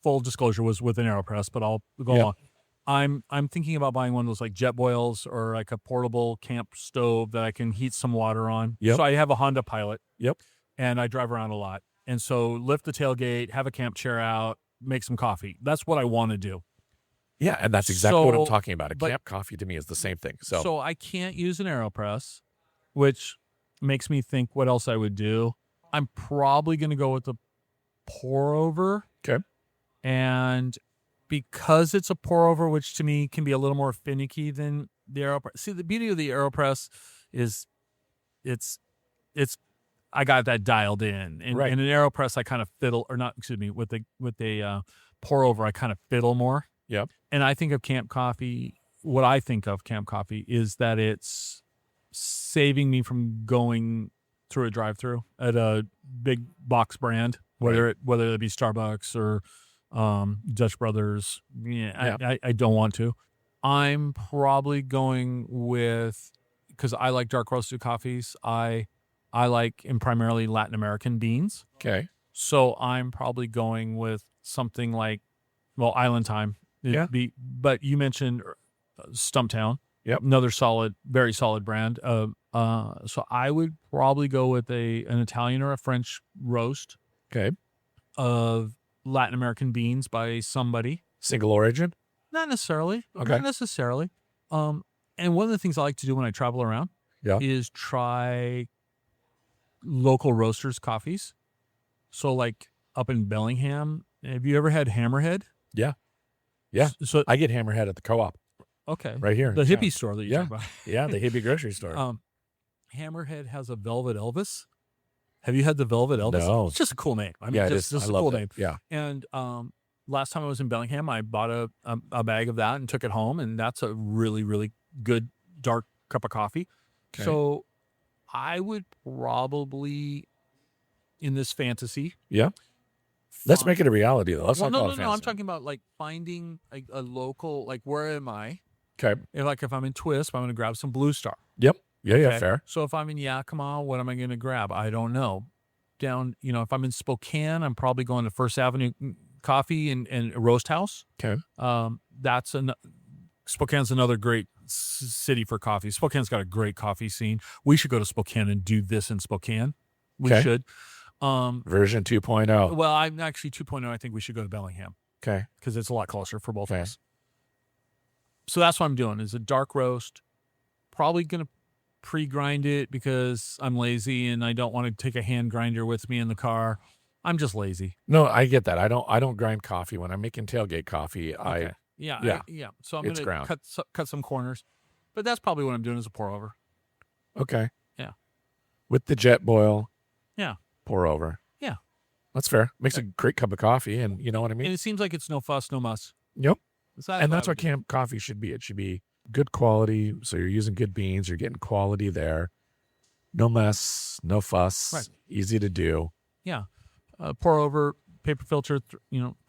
full disclosure, was with an AeroPress, but I'll go on. I'm thinking about buying one of those like jet boils or like a portable camp stove that I can heat some water on. Yep. So I have a Honda Pilot. Yep. And I drive around a lot. And so lift the tailgate, have a camp chair out, make some coffee. That's what I want to do. Yeah, and that's exactly what I'm talking about. Camp coffee to me is the same thing. So I can't use an AeroPress, which makes me think what else I would do. I'm probably going to go with the pour over. Okay. And because it's a pour over, which to me can be a little more finicky than the AeroPress. See, the beauty of the AeroPress is it's I got that dialed in. And in an AeroPress I kind of fiddle, or not, excuse me, with the pour over I kind of fiddle more. Yep. And I think of camp coffee, what I think of camp coffee is that it's saving me from going through a drive-through at a big box brand, whether it be Starbucks or Dutch Brothers. I don't want to. I'm probably going with, because I like dark roasted coffees. I like primarily Latin American beans. Okay. So I'm probably going with something like, Island Time. But you mentioned Stumptown. Yep. Another very solid brand. So I would probably go with an Italian or a French roast. Okay. Of Latin American beans by somebody. Single origin? Not necessarily. Okay. Not necessarily. And one of the things I like to do when I travel around is try local roasters' coffees. So like up in Bellingham, have you ever had Hammerhead? Yeah. Yeah. So I get Hammerhead at the co-op. Okay. Right here. The hippie store that you talk about. Yeah, the hippie grocery store. Hammerhead has a Velvet Elvis. Have you had the Velvet Elvis? No. It's just a cool name. I mean, it just is. a I love cool it. name. Yeah. And last time I was in Bellingham, I bought a bag of that and took it home, and that's a really, really good dark cup of coffee. Okay. So I would probably, in this fantasy, Let's make it a reality, though. Let's Well, not call no. it fancy. I'm talking about like finding a local, like where am I? Okay. If I'm in Twisp, I'm going to grab some Blue Star. Yep. Yeah, Okay? fair. So if I'm in Yakima, what am I going to grab? I don't know. Down, if I'm in Spokane, I'm probably going to First Avenue Coffee and Roast House. Okay. Spokane's another great city for coffee. Spokane's got a great coffee scene. We should go to Spokane and do this in Spokane. We should. Version 2.0. Well, I'm actually 2.0. I think we should go to Bellingham. Okay. Because it's a lot closer for both of us. So that's what I'm doing is a dark roast. Probably going to pre-grind it because I'm lazy and I don't want to take a hand grinder with me in the car. I'm just lazy. No, I get that. I don't grind coffee. When I'm making tailgate coffee, Okay. Yeah. So I'm going to cut some corners. But that's probably what I'm doing is a pour over. Okay. Yeah. With the jet boil. Yeah. Pour over. Yeah. That's fair. Makes a great cup of coffee, and you know what I mean? And it seems like it's no fuss, no muss. Yep. And that's what camp coffee should be. It should be good quality. So you're using good beans. You're getting quality there. No mess, no fuss. Right. Easy to do. Yeah. Pour over, paper filter,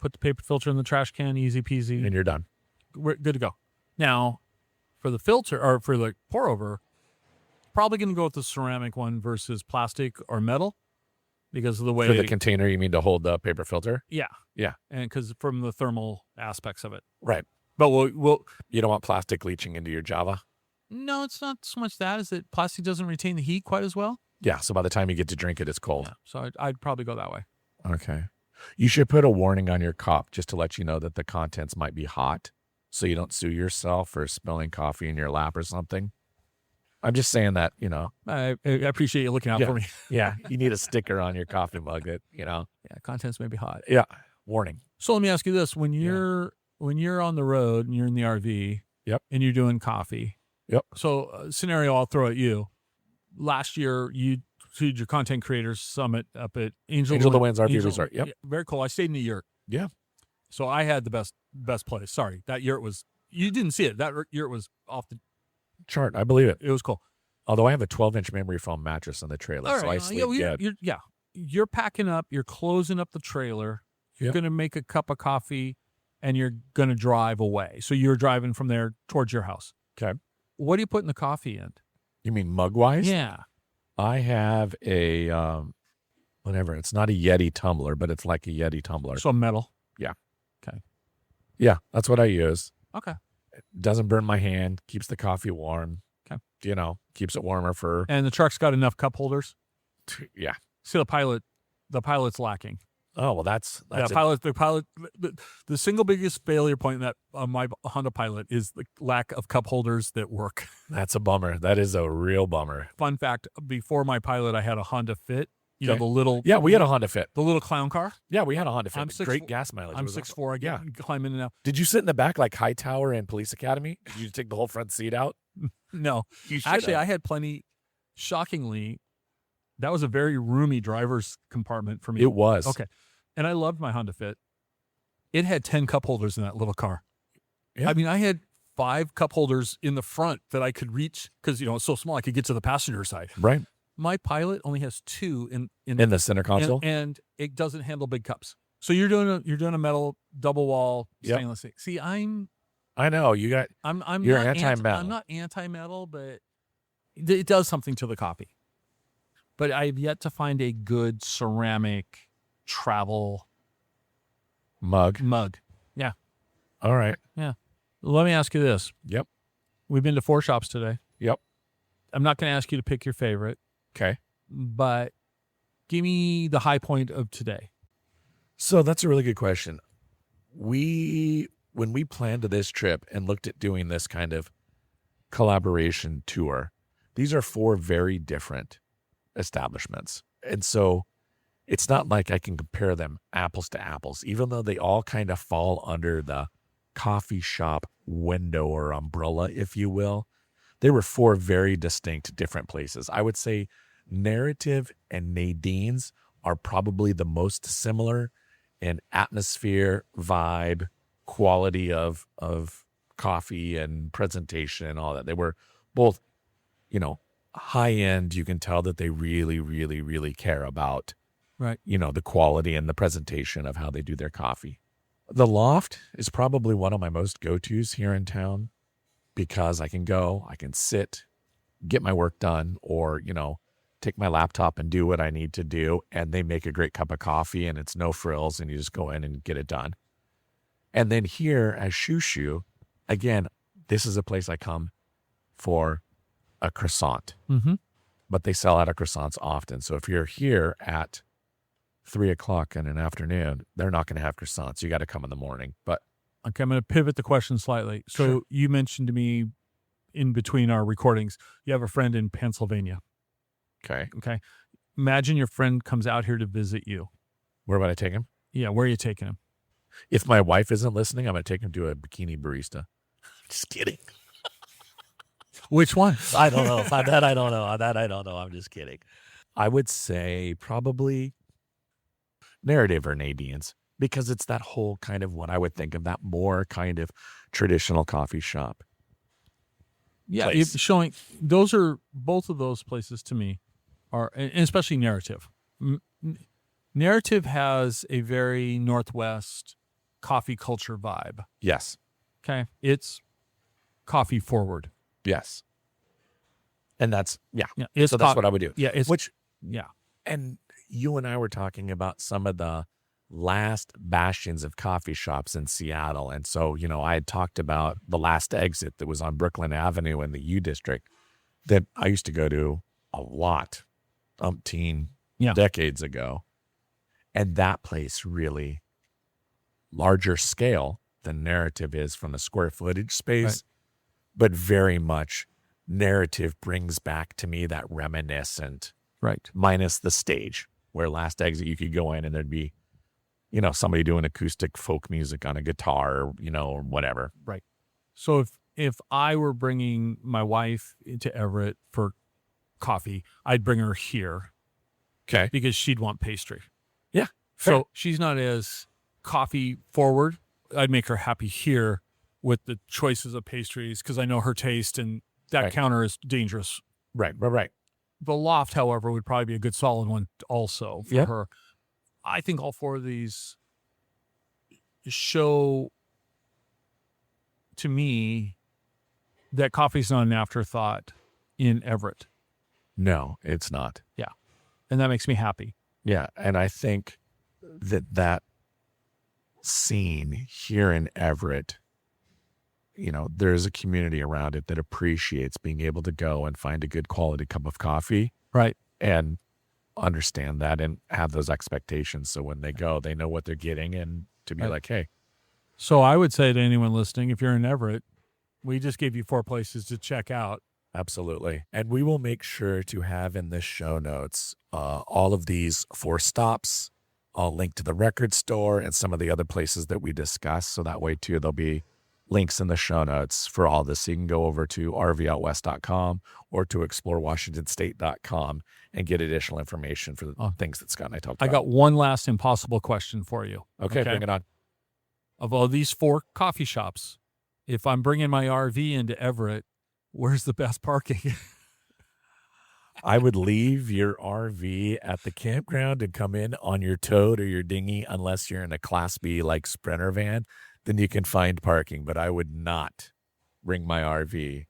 put the paper filter in the trash can, easy peasy. And you're done. We're good to go. Now, for the filter or for the pour over, probably going to go with the ceramic one versus plastic or metal because of the way. For the container, you mean to hold the paper filter? Yeah. Yeah. And because from the thermal aspects of it. Right. But we'll. You don't want plastic leaching into your Java? No, it's not so much that. Is that plastic doesn't retain the heat quite as well? Yeah. So by the time you get to drink it, it's cold. Yeah. So I'd probably go that way. Okay. You should put a warning on your cup just to let you know that the contents might be hot so you don't sue yourself for spilling coffee in your lap or something. I'm just saying that, I appreciate you looking out for me. Yeah. You need a sticker on your coffee mug that, Yeah, contents may be hot. Yeah. Warning. So let me ask you this. When you're on the road and you're in the RV Yep. and you're doing coffee. Yep. So scenario I'll throw at you. Last year, you did your content creators summit up at Angel of the Winds RV Resort. Yep. Yeah, very cool. I stayed in a yurt. Yeah. So I had the best place. Sorry. That yurt was, you didn't see it. That yurt was off the chart. I believe it. It was cool. Although I have a 12-inch memory foam mattress on the trailer, so I sleep good. You're packing up. You're closing up the trailer. You're going to make a cup of coffee, and you're going to drive away. So you're driving from there towards your house. Okay. What do you put in the coffee in? You mean mug-wise? Yeah. I have a, whatever. It's not a Yeti tumbler, but it's like a Yeti tumbler. So metal. Yeah. Okay. Yeah, that's what I use. Okay. It doesn't burn my hand, keeps the coffee warm. Okay. Keeps it warmer for. And the truck's got enough cup holders? Yeah. See, the pilot's lacking. Oh, well, that's the single biggest failure point in that on my Honda Pilot is the lack of cup holders that work. That's a bummer. That is a real bummer. Fun fact, before my Pilot, I had a Honda Fit. You know, the little. Yeah, we had a Honda Fit. The little clown car. Yeah, we had a Honda Fit. I'm great gas mileage. I'm 6'4". I can climb in and out. Did you sit in the back like Hightower and Police Academy? Did you take the whole front seat out? No. Actually, I had plenty. Shockingly, that was a very roomy driver's compartment for me. It was. Okay. And I loved my Honda Fit. It had 10 cup holders in that little car. Yeah. I mean, I had 5 cup holders in the front that I could reach because, it's so small I could get to the passenger side. Right. My Pilot only has 2 in the center console. And it doesn't handle big cups. So you're doing a metal double wall stainless steel. See, I know you got. You're anti-metal. I'm not anti-metal, but it does something to the coffee. But I've yet to find a good ceramic travel mug. Yeah. All right. Yeah. Let me ask you this. Yep. We've been to 4 shops today. Yep. I'm not going to ask you to pick your favorite. Okay. But give me the high point of today. So that's a really good question. When we planned this trip and looked at doing this kind of collaboration tour, these are 4 very different establishments. And so it's not like I can compare them apples to apples, even though they all kind of fall under the coffee shop window or umbrella, if you will. They were 4 very distinct different places. I would say Narrative and Nadine's are probably the most similar in atmosphere, vibe, quality of coffee and presentation and all that. They were both, high end. You can tell that they really, really, really care about Right. the quality and the presentation of how they do their coffee. The Loft is probably one of my most go-tos here in town because I can sit, get my work done, or, take my laptop and do what I need to do. And they make a great cup of coffee and it's no frills and you just go in and get it done. And then here at Shushu, again, this is a place I come for a croissant, but they sell out of croissants often. So if you're here at 3:00 in an afternoon, they're not going to have croissants. You got to come in the morning. But okay, I'm going to pivot the question slightly. So Sure. You mentioned to me in between our recordings, you have a friend in Pennsylvania. okay, Okay. Imagine your friend comes out here to visit you. where would I take him? Yeah. Where are you taking him? If my wife isn't listening, I'm going to take him to a bikini barista. Just kidding. Which one? I don't know. That I don't know. That I don't know. I'm just kidding. I would say probably Narrative or Nadine's, because it's that whole kind of what I would think of, that more kind of traditional coffee shop. Yeah. Place. Showing both of those places to me are, and especially Narrative. Narrative has a very Northwest coffee culture vibe. Yes. Okay. It's coffee forward. Yes. And that's, yeah. It's So that's what I would do. Yeah. Yeah. And you and I were talking about some of the last bastions of coffee shops in Seattle. And so, I had talked about the last exit that was on Brooklyn Avenue in the U District that I used to go to a lot, umpteen decades ago. And that place really larger scale than Narrative is from a square footage space, Right. but very much Narrative brings back to me that reminiscent, Right. minus the stage where last exit you could go in and there'd be, somebody doing acoustic folk music on a guitar, or whatever. Right. So if I were bringing my wife to Everett for coffee, I'd bring her here Okay. because she'd want pastry. Yeah. So she's not as coffee forward. I'd make her happy here with the choices of pastries because I know her taste, and that Right. counter is dangerous. Right. The Loft, however, would probably be a good solid one also for Yeah. her. I think all four of these show to me that coffee's not an afterthought in Everett. No, it's not. And that makes me happy. Yeah. And I think that scene here in Everett, there's a community around it that appreciates being able to go and find a good quality cup of coffee Right. and understand that and have those expectations. So when they go, they know what they're getting, and to be Right. like, hey, So I would say to anyone listening, if you're in Everett, we just gave you 4 places to check out. absolutely. And we will make sure to have in the show notes all of these 4 stops. I'll link to the record store and some of the other places that we discussed. So that way too, there'll be links in the show notes for all this. So you can go over to rvoutwest.com or to explorewashingtonstate.com and get additional information for the things that Scott and I talked I about. got one last impossible question for you. Okay, bring it on. Of all these 4 coffee shops, if I'm bringing my RV into Everett, where's the best parking? I would leave your RV at the campground and come in on your tote or your dinghy, unless you're in a Class B like Sprinter van, then you can find parking. But I would not bring my RV.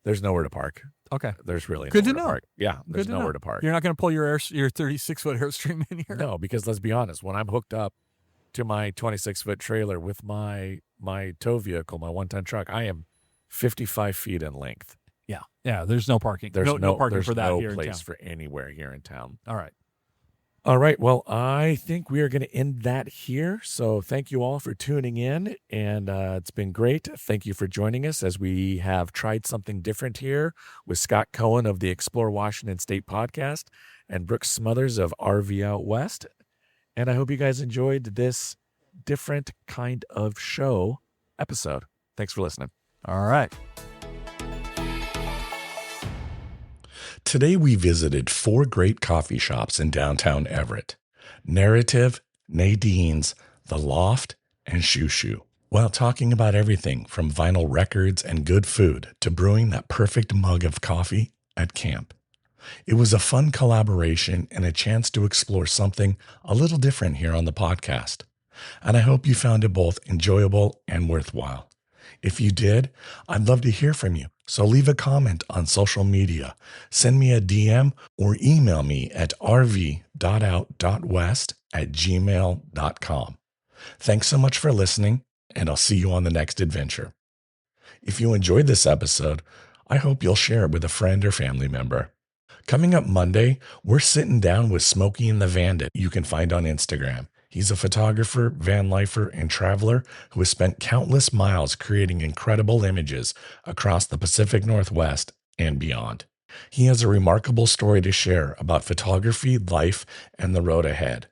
There's nowhere to park. Okay. There's really Good to nowhere know. park. Yeah, there's Good to nowhere know. to park. You're not going to pull your 36-foot Airstream in here? No, because let's be honest, when I'm hooked up to my 26-foot trailer with my tow vehicle, my 1-ton truck, I am 55 feet in length. Yeah, there's no parking. There's no parking there's for that no here in place town. for anywhere here in town. All right. All right. Well, I think we are going to end that here. So thank you all for tuning in, and it's been great. Thank you for joining us as we have tried something different here with Scott Cohen of the Explore Washington State podcast and Brooks Smothers of RV Out West. And I hope you guys enjoyed this different kind of show episode. Thanks for listening. All right. Today we visited 4 great coffee shops in downtown Everett: Narrative, Nadine's, The Loft, and Shushu, while talking about everything from vinyl records and good food to brewing that perfect mug of coffee at camp. It was a fun collaboration and a chance to explore something a little different here on the podcast. And I hope you found it both enjoyable and worthwhile. If you did, I'd love to hear from you. So leave a comment on social media, send me a DM, or email me at rv.out.west@gmail.com. Thanks so much for listening, and I'll see you on the next adventure. If you enjoyed this episode, I hope you'll share it with a friend or family member. Coming up Monday, we're sitting down with Smokey and the Vandit you can find on Instagram. He's a photographer, van lifer, and traveler who has spent countless miles creating incredible images across the Pacific Northwest and beyond. He has a remarkable story to share about photography, life, and the road ahead.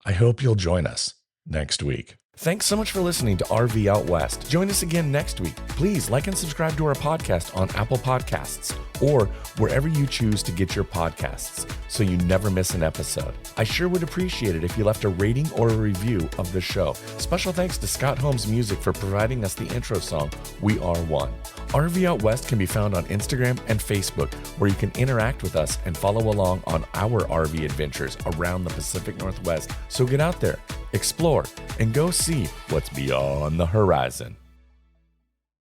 I hope you'll join us next week. Thanks so much for listening to RV Out West. Join us again next week. Please like and subscribe to our podcast on Apple Podcasts or wherever you choose to get your podcasts so you never miss an episode. I sure would appreciate it if you left a rating or a review of the show. Special thanks to Scott Holmes Music for providing us the intro song, We Are One. RV Out West can be found on Instagram and Facebook, where you can interact with us and follow along on our RV adventures around the Pacific Northwest. So get out there, explore, and go see what's beyond the horizon.